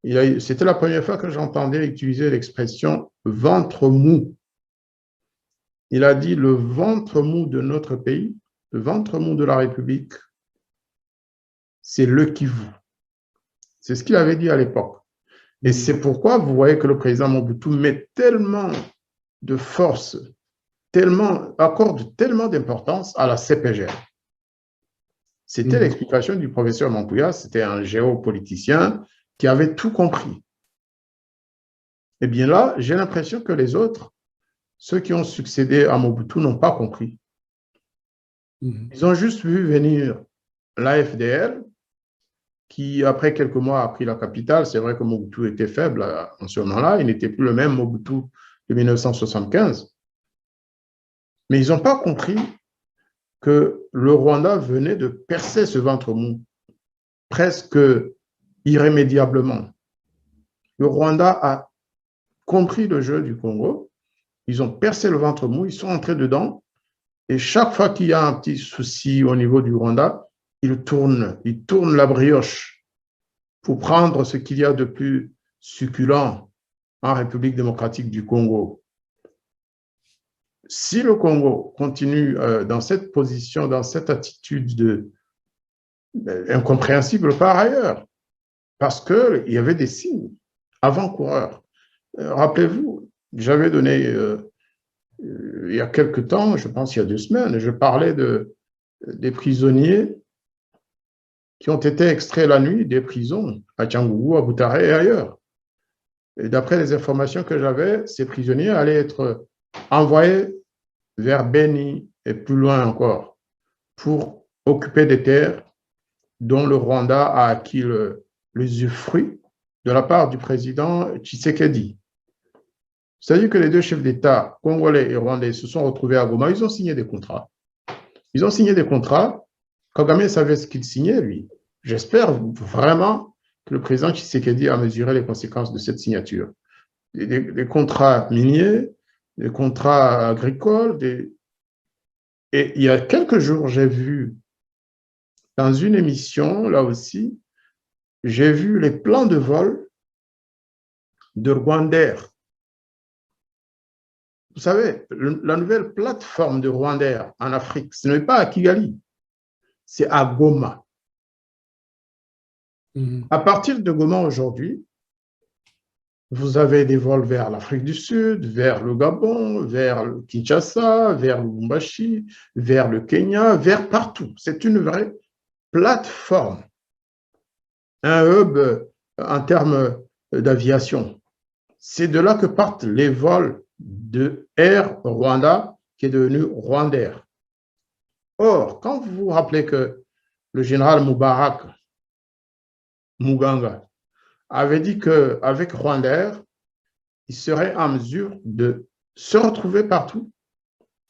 c'était la première fois que j'entendais utiliser l'expression ventre mou. Il a dit le ventre mou de notre pays, le ventre mou de la République, c'est le Kivu. C'est ce qu'il avait dit à l'époque. Et c'est pourquoi vous voyez que le président Mobutu met tellement de force, accorde tellement d'importance à la CPGR. C'était l'explication du professeur Mampouya, c'était un géopoliticien qui avait tout compris. Eh bien là, j'ai l'impression que les autres, ceux qui ont succédé à Mobutu, n'ont pas compris. Ils ont juste vu venir l'AFDL, qui après quelques mois a pris la capitale. C'est vrai que Mobutu était faible en ce moment-là, il n'était plus le même Mobutu de 1975. Mais ils n'ont pas compris que le Rwanda venait de percer ce ventre mou, presque irrémédiablement. Le Rwanda a compris le jeu du Congo, ils ont percé le ventre mou, ils sont entrés dedans, et chaque fois qu'il y a un petit souci au niveau du Rwanda, ils tournent la brioche pour prendre ce qu'il y a de plus succulent en République démocratique du Congo. Si le Congo continue dans cette position, dans cette attitude incompréhensible par ailleurs, parce qu'il y avait des signes avant-coureurs. Rappelez-vous, j'avais donné, il y a quelque temps, je pense il y a 2 semaines, je parlais des prisonniers qui ont été extraits la nuit des prisons à Tchangougou, à Boutaré et ailleurs. Et d'après les informations que j'avais, ces prisonniers allaient être envoyés vers Beni et plus loin encore pour occuper des terres dont le Rwanda a acquis l'usufruit de la part du président Tshisekedi. C'est-à-dire que les 2 chefs d'État, congolais et rwandais, se sont retrouvés à Goma, ils ont signé des contrats. Ils ont signé des contrats. Kagame savait ce qu'il signait, lui. J'espère vraiment que le président Tshisekedi a mesuré les conséquences de cette signature. Des contrats miniers, des contrats agricoles. Et il y a quelques jours, j'ai vu dans une émission, là aussi, j'ai vu les plans de vol de Rwandair. Vous savez, la nouvelle plateforme de Rwandair en Afrique, ce n'est pas à Kigali, c'est à Goma. À partir de Goma aujourd'hui, vous avez des vols vers l'Afrique du Sud, vers le Gabon, vers le Kinshasa, vers le Lubumbashi, vers le Kenya, vers partout. C'est une vraie plateforme, un hub en termes d'aviation. C'est de là que partent les vols de Air Rwanda, qui est devenu Rwandair. Or, quand vous vous rappelez que le général Muganga avait dit qu'avec Rwandair, il serait en mesure de se retrouver partout.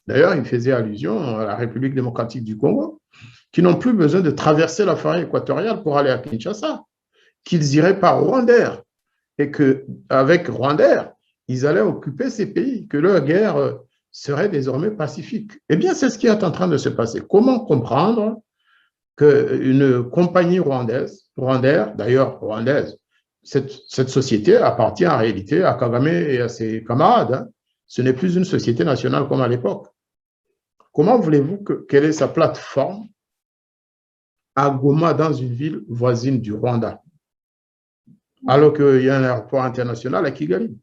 D'ailleurs, il faisait allusion à la République démocratique du Congo, qui n'ont plus besoin de traverser la forêt équatoriale pour aller à Kinshasa, qu'ils iraient par Rwandair, et qu'avec Rwandair, ils allaient occuper ces pays, que leur guerre serait désormais pacifique. Eh bien, c'est ce qui est en train de se passer. Comment comprendre qu'une compagnie rwandaise, d'ailleurs rwandaise, cette société appartient en réalité à Kagame et à ses camarades. Hein. Ce n'est plus une société nationale comme à l'époque. Comment voulez-vous quelle est sa plateforme à Goma, dans une ville voisine du Rwanda, alors qu'il y a un aéroport international à Kigali?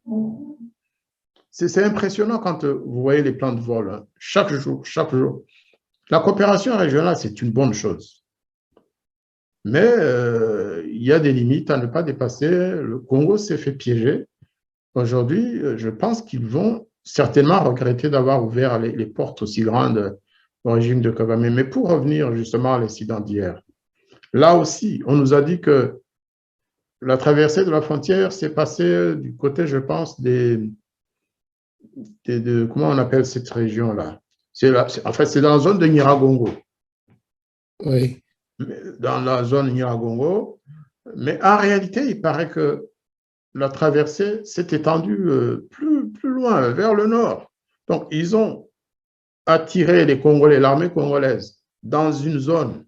C'est impressionnant quand vous voyez les plans de vol. Hein. Chaque jour, chaque jour. La coopération régionale, c'est une bonne chose. Mais il y a des limites à ne pas dépasser. Le Congo s'est fait piéger. Aujourd'hui, je pense qu'ils vont certainement regretter d'avoir ouvert les portes aussi grandes au régime de Kagame. Mais pour revenir justement à l'incident d'hier, là aussi, on nous a dit que la traversée de la frontière s'est passée du côté, je pense, comment on appelle cette région-là? En fait, c'est dans la zone de Nyiragongo. Oui. Dans la zone Nyiragongo. Mais en réalité, il paraît que la traversée s'est étendue plus loin, vers le nord. Donc, ils ont attiré les Congolais, l'armée congolaise, dans une zone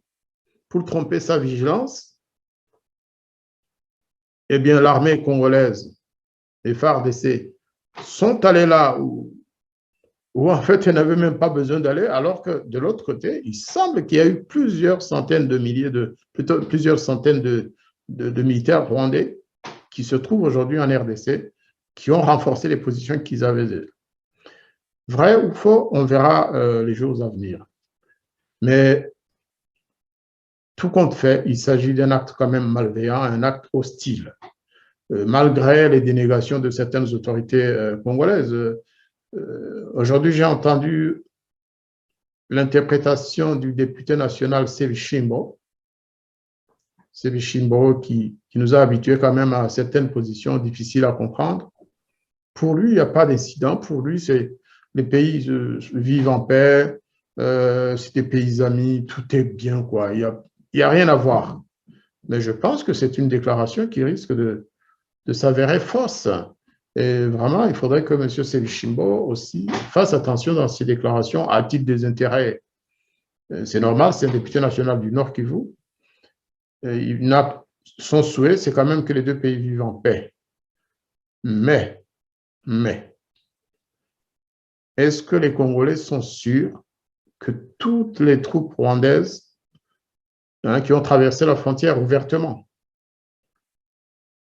pour tromper sa vigilance. Eh bien, l'armée congolaise, les FARDC, sont allés là où en fait, ils n'avaient même pas besoin d'aller, alors que de l'autre côté, il semble qu'il y a eu plusieurs centaines de militaires rwandais qui se trouvent aujourd'hui en RDC, qui ont renforcé les positions qu'ils avaient. Vrai ou faux, on verra les jours à venir. Mais tout compte fait, il s'agit d'un acte quand même malveillant, un acte hostile. Malgré les dénégations de certaines autorités congolaises, aujourd'hui, j'ai entendu l'interprétation du député national Sebishimbo qui nous a habitués quand même à certaines positions difficiles à comprendre. Pour lui, il n'y a pas d'incident. Pour lui, les pays vivent en paix, c'est des pays amis, tout est bien, quoi. Il n'y a rien à voir. Mais je pense que c'est une déclaration qui risque de s'avérer fausse. Et vraiment, il faudrait que M. Sebishimbo aussi fasse attention dans ses déclarations à titre des intérêts. C'est normal, c'est un député national du Nord Kivu. Son souhait, c'est quand même que les deux pays vivent en paix. Mais, est-ce que les Congolais sont sûrs que toutes les troupes rwandaises qui ont traversé la frontière ouvertement,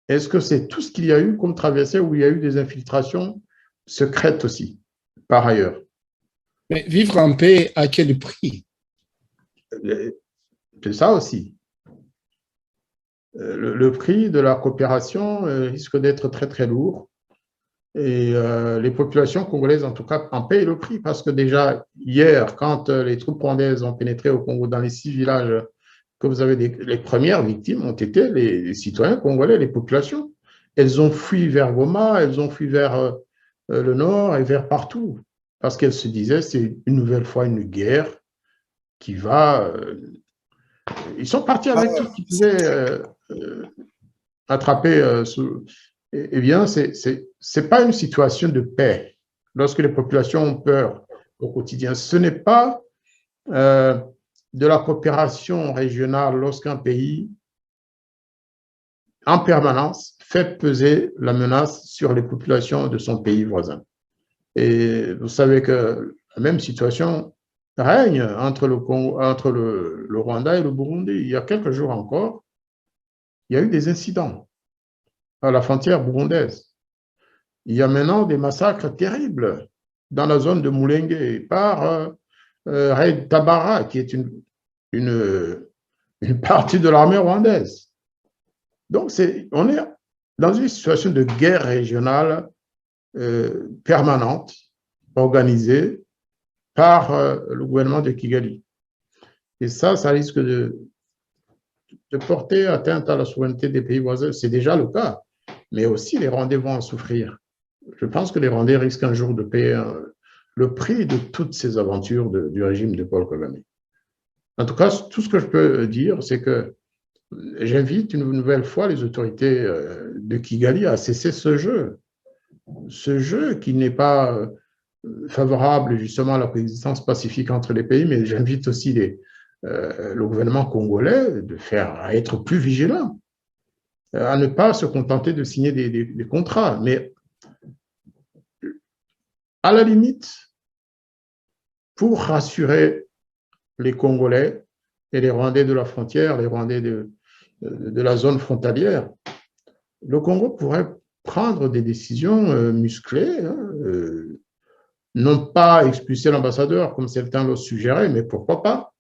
est-ce que c'est tout ce qu'il y a eu comme traversée où il y a eu des infiltrations secrètes aussi, par ailleurs? Mais vivre en paix, à quel prix? C'est ça aussi. Le prix de la coopération risque d'être très, très lourd. Et les populations congolaises, en tout cas, en payent le prix parce que déjà, hier, quand les troupes rwandaises ont pénétré au Congo dans les 6 villages que vous avez, les premières victimes ont été les citoyens congolais, les populations. Elles ont fui vers Goma, elles ont fui vers le nord et vers partout parce qu'elles se disaient c'est une nouvelle fois une guerre qui va... ils sont partis avec tout ce qu'ils pouvaient attraper. Eh bien, c'est pas une situation de paix lorsque les populations ont peur au quotidien. Ce n'est pas de la coopération régionale lorsqu'un pays, en permanence, fait peser la menace sur les populations de son pays voisin. Et vous savez que la même situation règne entre le Rwanda et le Burundi. Il y a quelques jours encore, il y a eu des incidents à la frontière burundaise. Il y a maintenant des massacres terribles dans la zone de Mulenge par Red Tabara, qui est une partie de l'armée rwandaise. Donc, on est dans une situation de guerre régionale permanente, organisée par le gouvernement de Kigali. Et ça risque de porter atteinte à la souveraineté des pays voisins. C'est déjà le cas, mais aussi les Rwandais vont en souffrir. Je pense que les Rwandais risquent un jour de payer le prix de toutes ces aventures du régime de Paul Kagame. En tout cas, tout ce que je peux dire, c'est que j'invite une nouvelle fois les autorités de Kigali à cesser ce jeu qui n'est pas favorable justement à la coexistence pacifique entre les pays, mais j'invite aussi le gouvernement congolais à être plus vigilant, à ne pas se contenter de signer des contrats, mais à la limite, pour rassurer les Congolais et les Rwandais de la frontière, les Rwandais de la zone frontalière, le Congo pourrait prendre des décisions musclées, non pas expulser l'ambassadeur comme certains l'ont suggéré, mais pourquoi pas,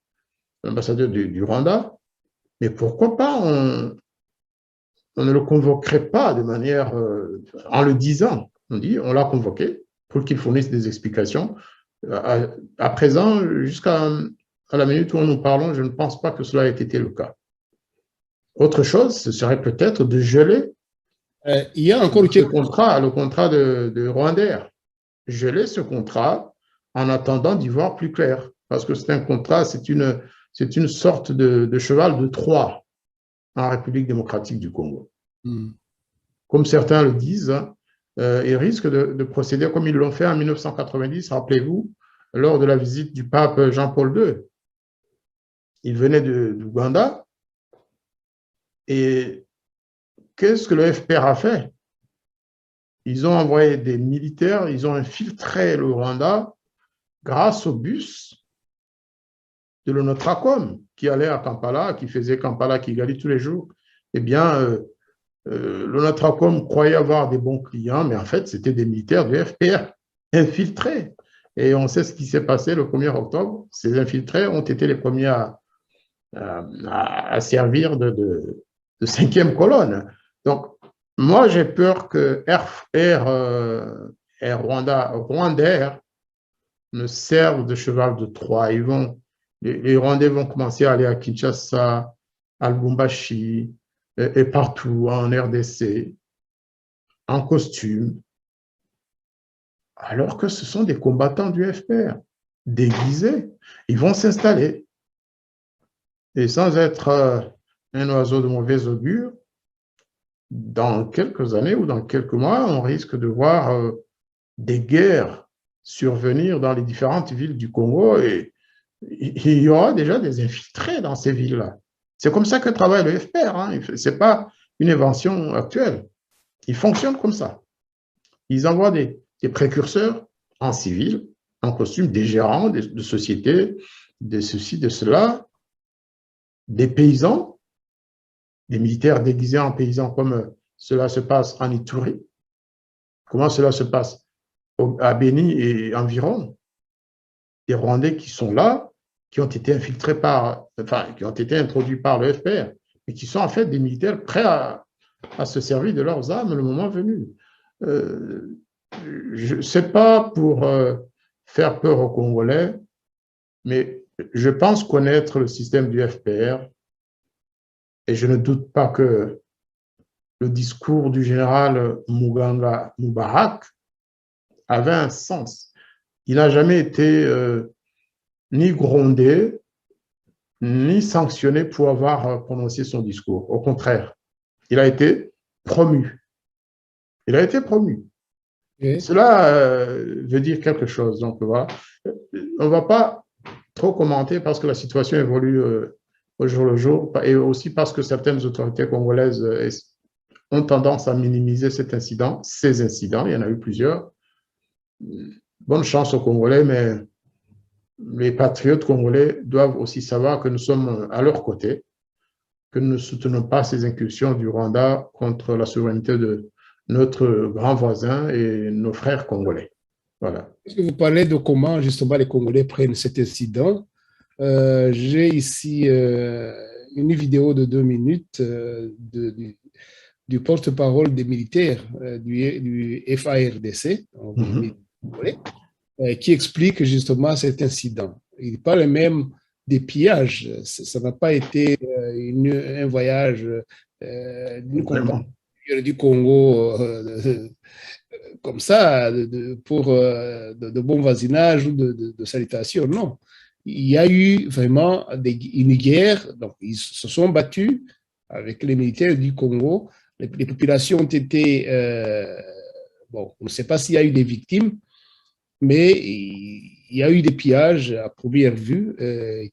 l'ambassadeur du Rwanda, mais pourquoi pas on ne le convoquerait pas de manière, en le disant, on l'a convoqué pour qu'il fournisse des explications. À présent, jusqu'à la minute où nous parlons, je ne pense pas que cela ait été le cas. Autre chose, ce serait peut-être de geler il y a encore le contrat de Rwandair. Geler ce contrat en attendant d'y voir plus clair. Parce que c'est un contrat, c'est une sorte de cheval de Troie en République démocratique du Congo. Comme certains le disent, ils risquent de procéder comme ils l'ont fait en 1990, rappelez-vous, lors de la visite du pape Jean-Paul II. Il venait d'Ouganda et qu'est-ce que le FPR a fait? Ils ont envoyé des militaires, ils ont infiltré le Rwanda grâce au bus de l'ONATRACOM qui allait à Kampala, qui faisait Kampala-Kigali tous les jours. Eh bien, l'ONATRACOM croyait avoir des bons clients, mais en fait, c'était des militaires du FPR infiltrés. Et on sait ce qui s'est passé le 1er octobre. Ces infiltrés ont été les premiers à servir de cinquième colonne. Donc, moi, j'ai peur que Rwandair ne serve de cheval de Troie. Les Rwandais vont commencer à aller à Kinshasa, à Lubumbashi et partout en RDC, en costume, alors que ce sont des combattants du FPR, déguisés. Ils vont s'installer. Et sans être un oiseau de mauvais augure, dans quelques années ou dans quelques mois, on risque de voir des guerres survenir dans les différentes villes du Congo et il y aura déjà des infiltrés dans ces villes-là. C'est comme ça que travaille le FPR. Hein. Ce n'est pas une invention actuelle. Ils fonctionnent comme ça. Ils envoient des précurseurs en civil, en costume, des gérants de sociétés, de ceci, de cela, des paysans, des militaires déguisés en paysans comme cela se passe en Ituri. Comment cela se passe à Béni et environ? Des Rwandais qui sont là, qui ont été infiltrés qui ont été introduits par le FPR, et qui sont en fait des militaires prêts à se servir de leurs armes le moment venu. Ce n'est pas pour faire peur aux Congolais, mais je pense connaître le système du FPR et je ne doute pas que le discours du général Muganga Mubarak avait un sens. Il n'a jamais été ni grondé, ni sanctionné pour avoir prononcé son discours. Au contraire, il a été promu. Il a été promu. Oui. Cela veut dire quelque chose. Donc, voilà. On ne va pas trop commenter parce que la situation évolue au jour le jour et aussi parce que certaines autorités congolaises ont tendance à minimiser cet incident, ces incidents, il y en a eu plusieurs. Bonne chance aux Congolais, mais les patriotes congolais doivent aussi savoir que nous sommes à leur côté, que nous ne soutenons pas ces incursions du Rwanda contre la souveraineté de notre grand voisin et nos frères congolais. Voilà. Est-ce que vous parlez de comment justement les Congolais prennent cet incident? J'ai ici une vidéo de 2 minutes du porte-parole des militaires du FARDC, qui explique justement cet incident. Il parle même des pillages. Ça n'a pas été un voyage d'une compagnie du Congo comme ça, pour de bon voisinage ou de salutation. Non. Il y a eu vraiment une guerre. Donc, ils se sont battus avec les militaires du Congo. Les populations ont été... bon, on ne sait pas s'il y a eu des victimes, mais il y a eu des pillages à première vue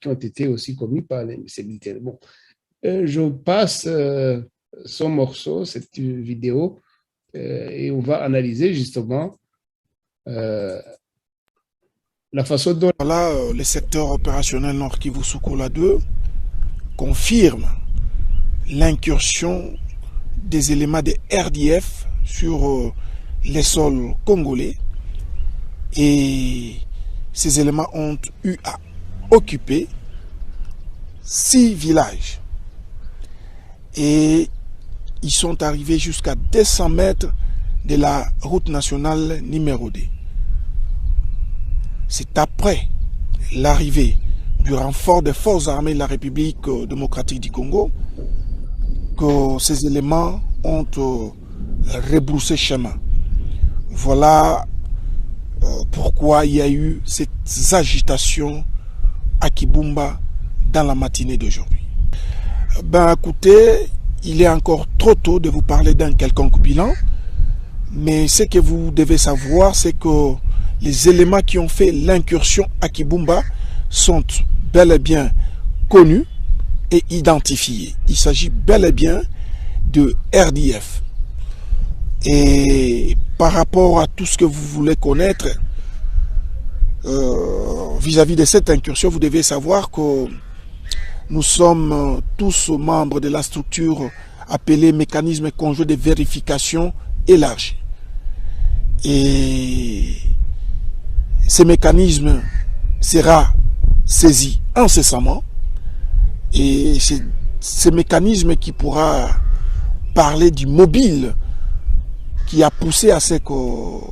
qui ont été aussi commis par les militaires. Bon, je passe son morceau, cette vidéo, et on va analyser justement la façon dont... Voilà, le secteur opérationnel Nord Kivu Soukula 2 confirme l'incursion des éléments de RDF sur les sols congolais, et ces éléments ont eu à occuper 6 villages et ils sont arrivés jusqu'à 200 mètres de la route nationale numéro 2. C'est après l'arrivée du renfort des forces armées de la République démocratique du Congo que ces éléments ont rebroussé chemin. Voilà pourquoi il y a eu cette agitation à Kibumba dans la matinée d'aujourd'hui. Ben écoutez, il est encore trop tôt de vous parler d'un quelconque bilan, mais ce que vous devez savoir, c'est que les éléments qui ont fait l'incursion à Kibumba sont bel et bien connus et identifiés. Il s'agit bel et bien de RDF. Et par rapport à tout ce que vous voulez connaître vis-à-vis de cette incursion, vous devez savoir que nous sommes tous membres de la structure appelée mécanisme conjoint de vérification élargi. Et ce mécanisme sera saisi incessamment, et c'est ce mécanisme qui pourra parler du mobile qui a poussé à ce que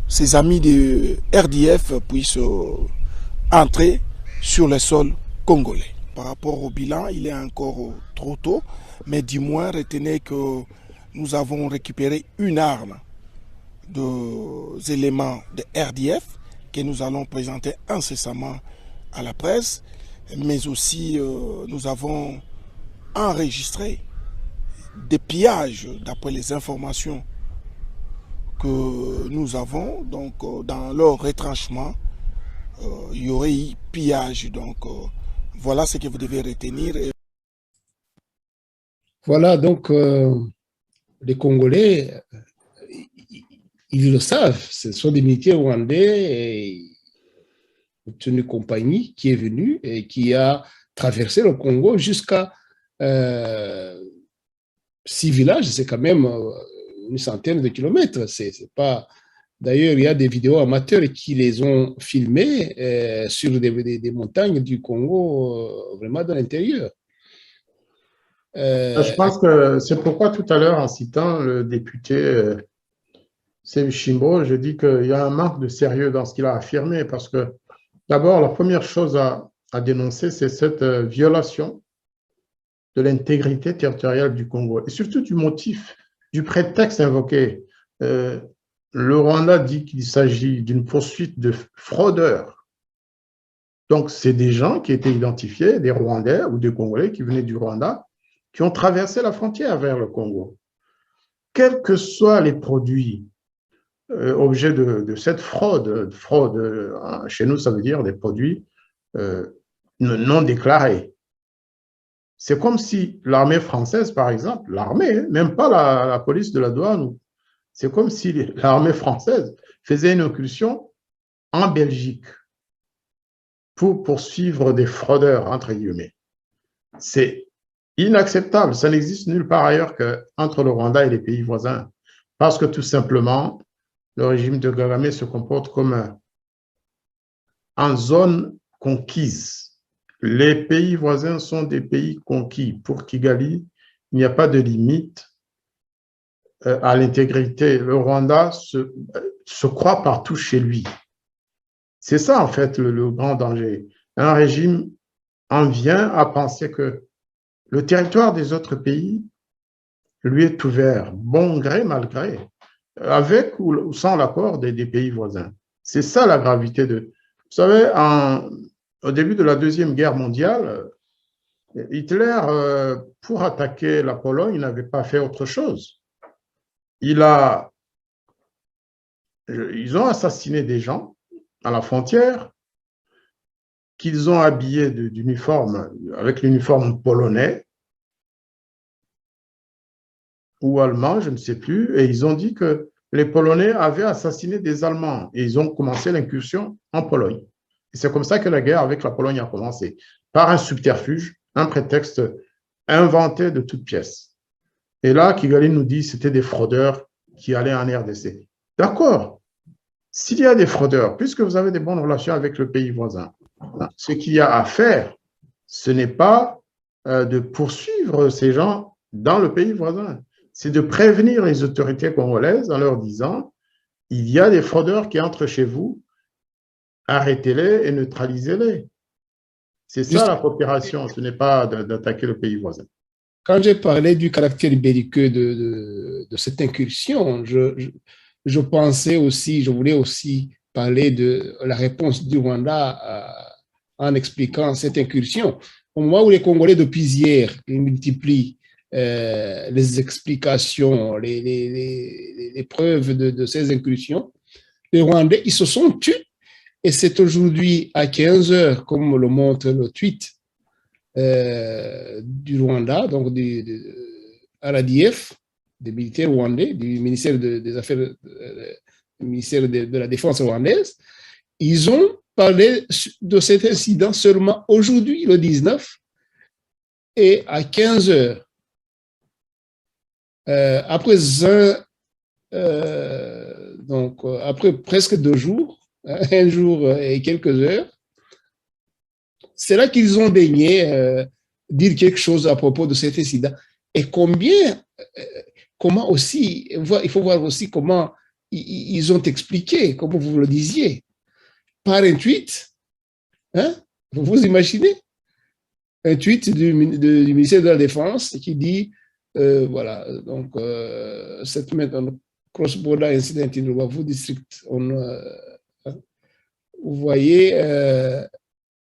ces amis de RDF puissent entrer sur le sol congolais. Par rapport au bilan, il est encore trop tôt, mais du moins retenez que nous avons récupéré une arme des éléments de RDF que nous allons présenter incessamment à la presse, mais aussi nous avons enregistré des pillages d'après les informations que nous avons. Donc dans leur retranchement, il y aurait eu pillage. Donc voilà ce que vous devez retenir. Voilà, donc les Congolais, ils le savent, ce sont des militaires rwandais et une compagnie qui est venue et qui a traversé le Congo jusqu'à 6 villages, c'est quand même une centaine de kilomètres. C'est pas... D'ailleurs, il y a des vidéos amateurs qui les ont filmés sur des montagnes du Congo, vraiment dans l'intérieur. Je pense que c'est pourquoi tout à l'heure, en citant le député Seb Chimbo, je dis qu'il y a un manque de sérieux dans ce qu'il a affirmé, parce que d'abord, la première chose à dénoncer, c'est cette violation de l'intégrité territoriale du Congo, et surtout du motif, du prétexte invoqué. Le Rwanda dit qu'il s'agit d'une poursuite de fraudeurs. Donc, c'est des gens qui étaient identifiés, des Rwandais ou des Congolais qui venaient du Rwanda, qui ont traversé la frontière vers le Congo. Quels que soient les produits objets de cette fraude, chez nous, ça veut dire des produits non déclarés. C'est comme si l'armée française, par exemple, l'armée, même pas la police de la douane, c'est comme si l'armée française faisait une incursion en Belgique pour poursuivre des fraudeurs, entre guillemets. C'est inacceptable. Ça n'existe nulle part ailleurs qu'entre le Rwanda et les pays voisins. Parce que tout simplement, le régime de Kagame se comporte comme en zone conquise. Les pays voisins sont des pays conquis. Pour Kigali, il n'y a pas de limite à l'intégrité. Le Rwanda se croit partout chez lui. C'est ça, en fait, le grand danger. Un régime en vient à penser que le territoire des autres pays lui est ouvert, bon gré, mal gré, avec ou sans l'accord des pays voisins. C'est ça la gravité de... Vous savez, au début de la Deuxième Guerre mondiale, Hitler, pour attaquer la Pologne, il n'avait pas fait autre chose. Il a ils ont assassiné des gens à la frontière, qu'ils ont habillés d'uniforme, avec l'uniforme polonais ou allemand, je ne sais plus, et ils ont dit que les Polonais avaient assassiné des Allemands et ils ont commencé l'incursion en Pologne. Et c'est comme ça que la guerre avec la Pologne a commencé, par un subterfuge, un prétexte inventé de toutes pièces. Et là, Kigali nous dit que c'était des fraudeurs qui allaient en RDC. D'accord. S'il y a des fraudeurs, puisque vous avez des bonnes relations avec le pays voisin, ce qu'il y a à faire, ce n'est pas de poursuivre ces gens dans le pays voisin, c'est de prévenir les autorités congolaises en leur disant « il y a des fraudeurs qui entrent chez vous, arrêtez-les et neutralisez-les ». C'est ça la coopération, ce n'est pas d'attaquer le pays voisin. Quand j'ai parlé du caractère belliqueux de cette incursion, je pensais aussi, je voulais aussi parler de la réponse du Rwanda en expliquant cette incursion. Au moment où les Congolais depuis hier multiplient les explications, les preuves de ces incursions, les Rwandais, ils se sont tus. Et c'est aujourd'hui à 15 heures, comme le montre le tweet du Rwanda, donc à l'ADF, des militaires rwandais, du ministère des Affaires, du ministère de la Défense rwandaise, ils ont parlé de cet incident seulement aujourd'hui, le 19, et à 15 heures. Après presque 2 jours, un jour et quelques heures, c'est là qu'ils ont daigné dire quelque chose à propos de cet incident. Et comment aussi, il faut voir aussi comment ils ont expliqué, comme vous le disiez, par un tweet, hein, vous imaginez, un tweet du ministère de la Défense qui dit, voilà, donc, cette cross-border incident in Rubavu district, vous voyez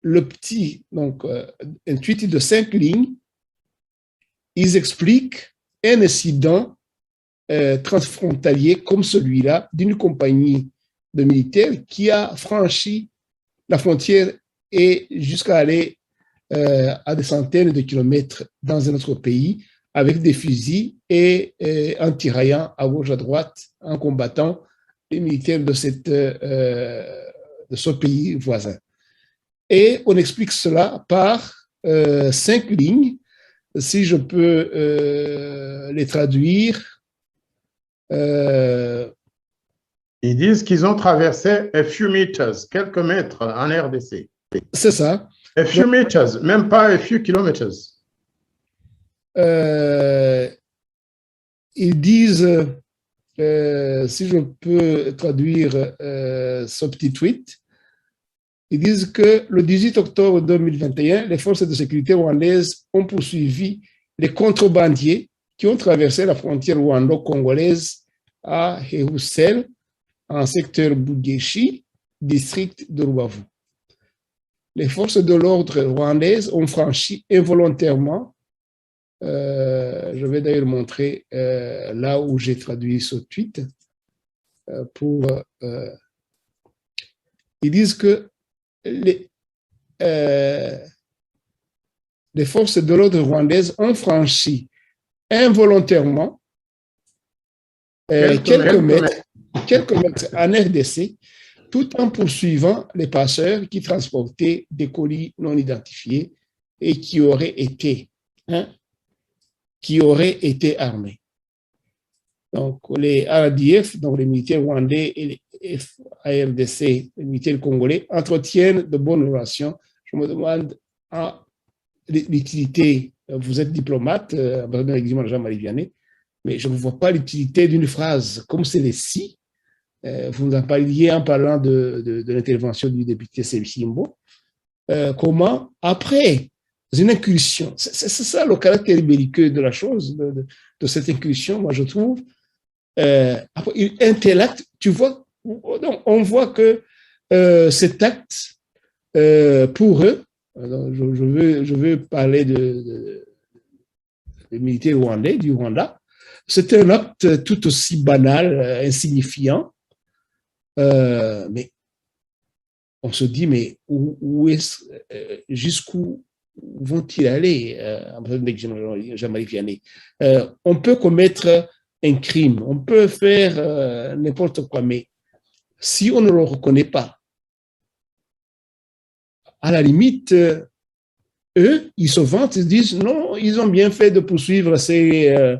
le petit, donc un tweet de 5 lignes, ils expliquent un incident transfrontalier comme celui-là d'une compagnie de militaires qui a franchi la frontière et jusqu'à aller à des centaines de kilomètres dans un autre pays avec des fusils et en tiraillant à gauche à droite, en combattant les militaires de ce pays voisin. Et on explique cela par 5 lignes, si je peux les traduire. Ils disent qu'ils ont traversé a few meters, quelques mètres en RDC. C'est ça. A few meters, même pas a few kilometers. Ils disent, si je peux traduire ce petit tweet, ils disent que le 18 octobre 2021, les forces de sécurité rwandaises ont poursuivi les contrebandiers qui ont traversé la frontière rwando-congolaise à Héhoussel, en secteur Bugeshi, district de Rubavu. Les forces de l'ordre rwandaises ont franchi involontairement, je vais d'ailleurs montrer là où j'ai traduit ce tweet, ils disent que les forces de l'ordre rwandaises ont franchi involontairement quelques mètres en RDC, tout en poursuivant les passeurs qui transportaient des colis non identifiés et qui auraient été armés. Donc, les RDF, donc les militaires rwandais et les FARDC, les militaires congolais, entretiennent de bonnes relations. Je me demande l'utilité, vous êtes diplomate, ambassadeur Jean-Marie Vianney, mais je ne vois pas l'utilité d'une phrase comme celle-ci. Vous en parliez en parlant de l'intervention du député Sebishimbo. Comment, après une incursion, c'est ça le caractère belliqueux de la chose, de cette incursion, moi je trouve. Après un tel acte, tu vois, on voit que cet acte, pour eux, alors je veux parler des militaires rwandais, du Rwanda, c'est un acte tout aussi banal, insignifiant, Mais on se dit, mais jusqu'où vont-ils aller, avec Jean-Marie Vianney? On peut commettre un crime, on peut faire n'importe quoi, mais si on ne le reconnaît pas, à la limite, eux, ils se vantent, ils disent non, ils ont bien fait de poursuivre ces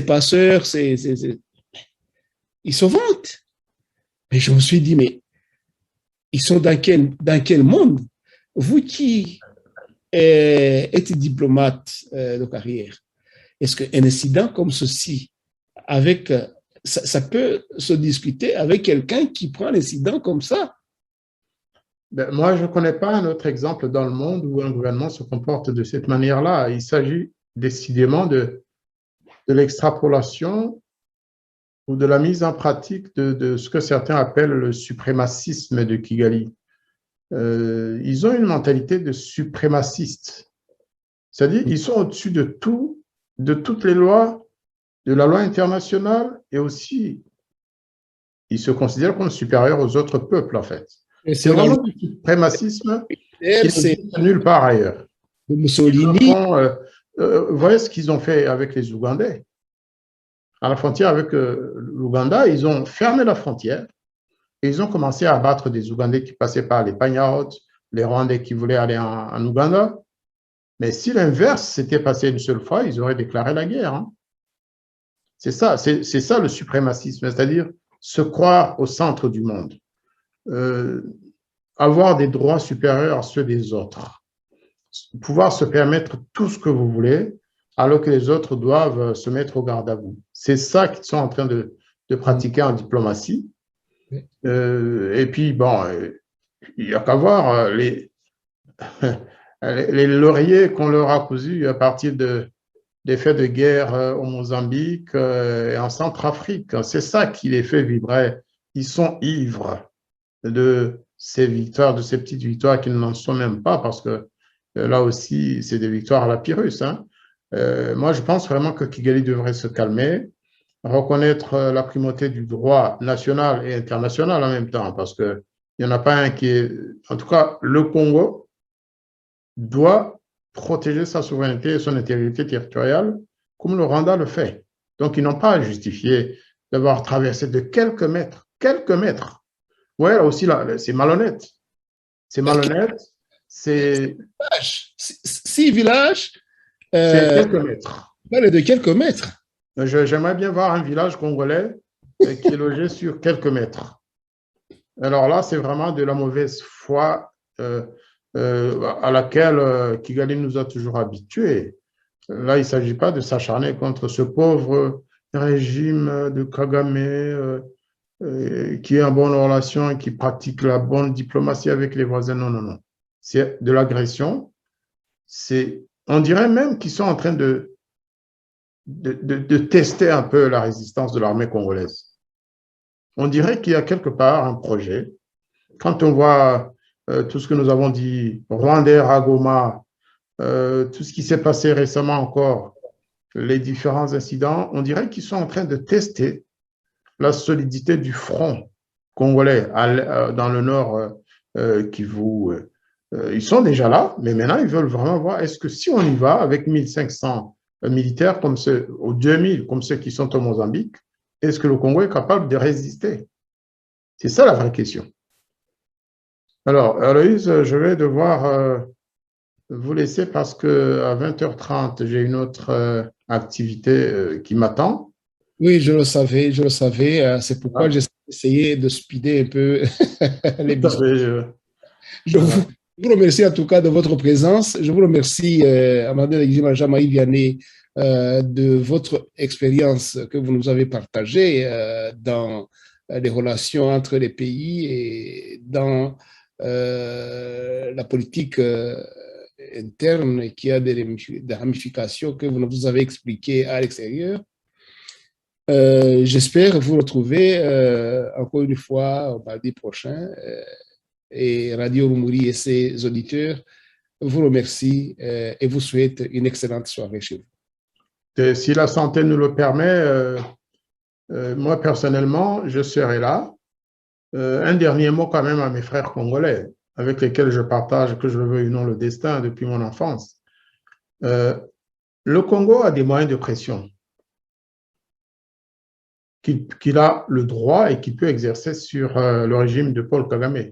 passeurs, ils se vantent. Mais je me suis dit, mais ils sont dans quel monde? Vous qui êtes diplomate de carrière, est-ce qu'un incident comme ceci, ça peut se discuter avec quelqu'un qui prend l'incident comme ça? Ben, moi, je ne connais pas un autre exemple dans le monde où un gouvernement se comporte de cette manière-là. Il s'agit décidément de l'extrapolation ou de la mise en pratique de ce que certains appellent le suprémacisme de Kigali. Ils ont une mentalité de suprémacistes. C'est-à-dire qu'ils sont au-dessus de tout, de toutes les lois, de la loi internationale, et aussi, ils se considèrent comme supérieurs aux autres peuples, en fait. C'est vraiment du suprémacisme qui n'existe nulle part ailleurs. Mussolini. Vous voyez ce qu'ils ont fait avec les Ougandais. À la frontière avec l'Ouganda, ils ont fermé la frontière et ils ont commencé à abattre des Ougandais qui passaient par les Pagnarots, les Rwandais qui voulaient aller en Ouganda. Mais si l'inverse s'était passé une seule fois, ils auraient déclaré la guerre. Hein. C'est ça le suprémacisme, c'est-à-dire se croire au centre du monde. Avoir des droits supérieurs à ceux des autres, pouvoir se permettre tout ce que vous voulez, alors que les autres doivent se mettre au garde à vous. C'est ça qu'ils sont en train de pratiquer en diplomatie. Et puis, bon, il n'y a qu'à voir les lauriers qu'on leur a cousus à partir des faits de guerre au Mozambique et en Centrafrique. C'est ça qui les fait vibrer. Ils sont ivres de ces victoires, de ces petites victoires qui n'en sont même pas, parce que là aussi, c'est des victoires à la Pyrrhus. Hein. Moi, je pense vraiment que Kigali devrait se calmer, reconnaître la primauté du droit national et international en même temps, parce qu'il n'y en a pas un qui est... En tout cas, le Congo doit protéger sa souveraineté et son intégrité territoriale, comme le Rwanda le fait. Donc, ils n'ont pas à justifier d'avoir traversé de quelques mètres. Ouais, là aussi, là, c'est malhonnête. C'est malhonnête. C'est 6 villages. C'est quelques mètres. De quelques mètres. J'aimerais bien voir un village congolais qui est logé sur quelques mètres. Alors là, c'est vraiment de la mauvaise foi à laquelle Kigali nous a toujours habitués. Là, il ne s'agit pas de s'acharner contre ce pauvre régime de Kagame qui est en bonne relation et qui pratique la bonne diplomatie avec les voisins. Non, non, non. C'est de l'agression. On dirait même qu'ils sont en train de tester un peu la résistance de l'armée congolaise. On dirait qu'il y a quelque part un projet. Quand on voit tout ce que nous avons dit, Rwandais à Goma, tout ce qui s'est passé récemment encore, les différents incidents, on dirait qu'ils sont en train de tester la solidité du front congolais dans le nord Kivu. Ils sont déjà là, mais maintenant, ils veulent vraiment voir, est-ce que si on y va avec 1500 militaires comme ceux, ou 2000 comme ceux qui sont au Mozambique, est-ce que le Congo est capable de résister? C'est ça la vraie question. Alors, Aloïse, je vais devoir vous laisser parce qu'à 20h30, j'ai une autre activité qui m'attend. Oui, je le savais. C'est pourquoi j'ai essayé de speeder un peu l'émission. Je vous remercie en tout cas de votre présence. Je vous remercie, Amadou Jean-Marie Vianney, de votre expérience que vous nous avez partagée dans les relations entre les pays et dans la politique interne qui a des ramifications que vous nous avez expliquées à l'extérieur. J'espère vous retrouver encore une fois mardi prochain. Et Radio Rumuri et ses auditeurs vous remercient et vous souhaitent une excellente soirée chez vous. Si la santé nous le permet, moi personnellement, je serai là Un dernier mot quand même à mes frères congolais, avec lesquels je partage, que je le veuille ou non, le destin depuis mon enfance. Le Congo a des moyens de pression qu'il a le droit et qu'il peut exercer sur le régime de Paul Kagame.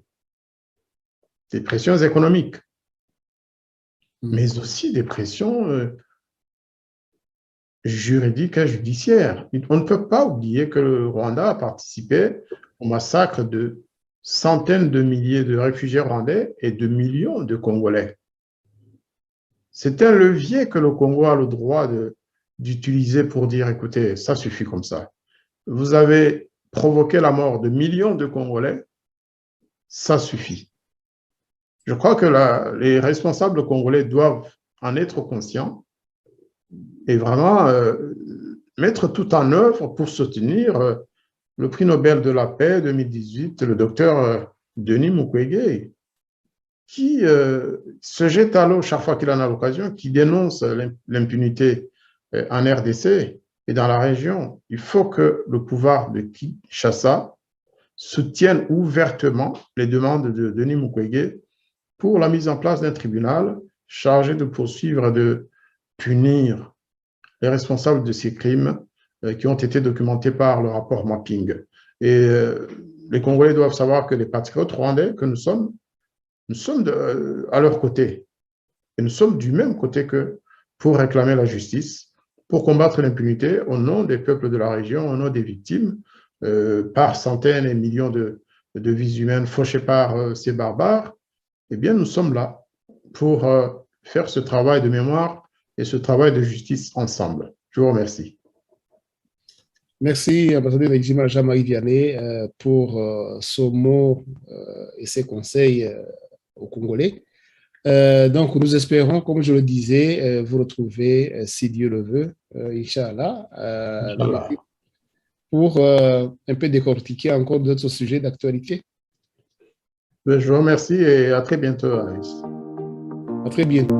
Des pressions économiques, mais aussi des pressions juridiques et judiciaires. On ne peut pas oublier que le Rwanda a participé au massacre de centaines de milliers de réfugiés rwandais et de millions de Congolais. C'est un levier que le Congo a le droit d'utiliser pour dire, écoutez, ça suffit comme ça. Vous avez provoqué la mort de millions de Congolais, ça suffit. Je crois que les responsables congolais doivent en être conscients et vraiment mettre tout en œuvre pour soutenir le prix Nobel de la paix 2018, le docteur Denis Mukwege, qui se jette à l'eau chaque fois qu'il en a l'occasion, qui dénonce l'impunité en RDC et dans la région. Il faut que le pouvoir de Kinshasa soutienne ouvertement les demandes de Denis Mukwege pour la mise en place d'un tribunal chargé de poursuivre et de punir les responsables de ces crimes qui ont été documentés par le rapport Mapping. Et les Congolais doivent savoir que les patriotes rwandais que nous sommes à leur côté. Et nous sommes du même côté qu'eux pour réclamer la justice, pour combattre l'impunité au nom des peuples de la région, au nom des victimes, par centaines et millions de vies humaines fauchées par ces barbares. Eh bien, nous sommes là pour faire ce travail de mémoire et ce travail de justice ensemble. Je vous remercie. Merci, ambassadeur Nejima Jean-Marie Vianney, pour ce mot et ces conseils aux Congolais. Donc, nous espérons, comme je le disais, vous retrouver, si Dieu le veut, Inch'Allah, pour un peu décortiquer encore d'autres sujets d'actualité. Je vous remercie et à très bientôt, Anaïs. À très bientôt.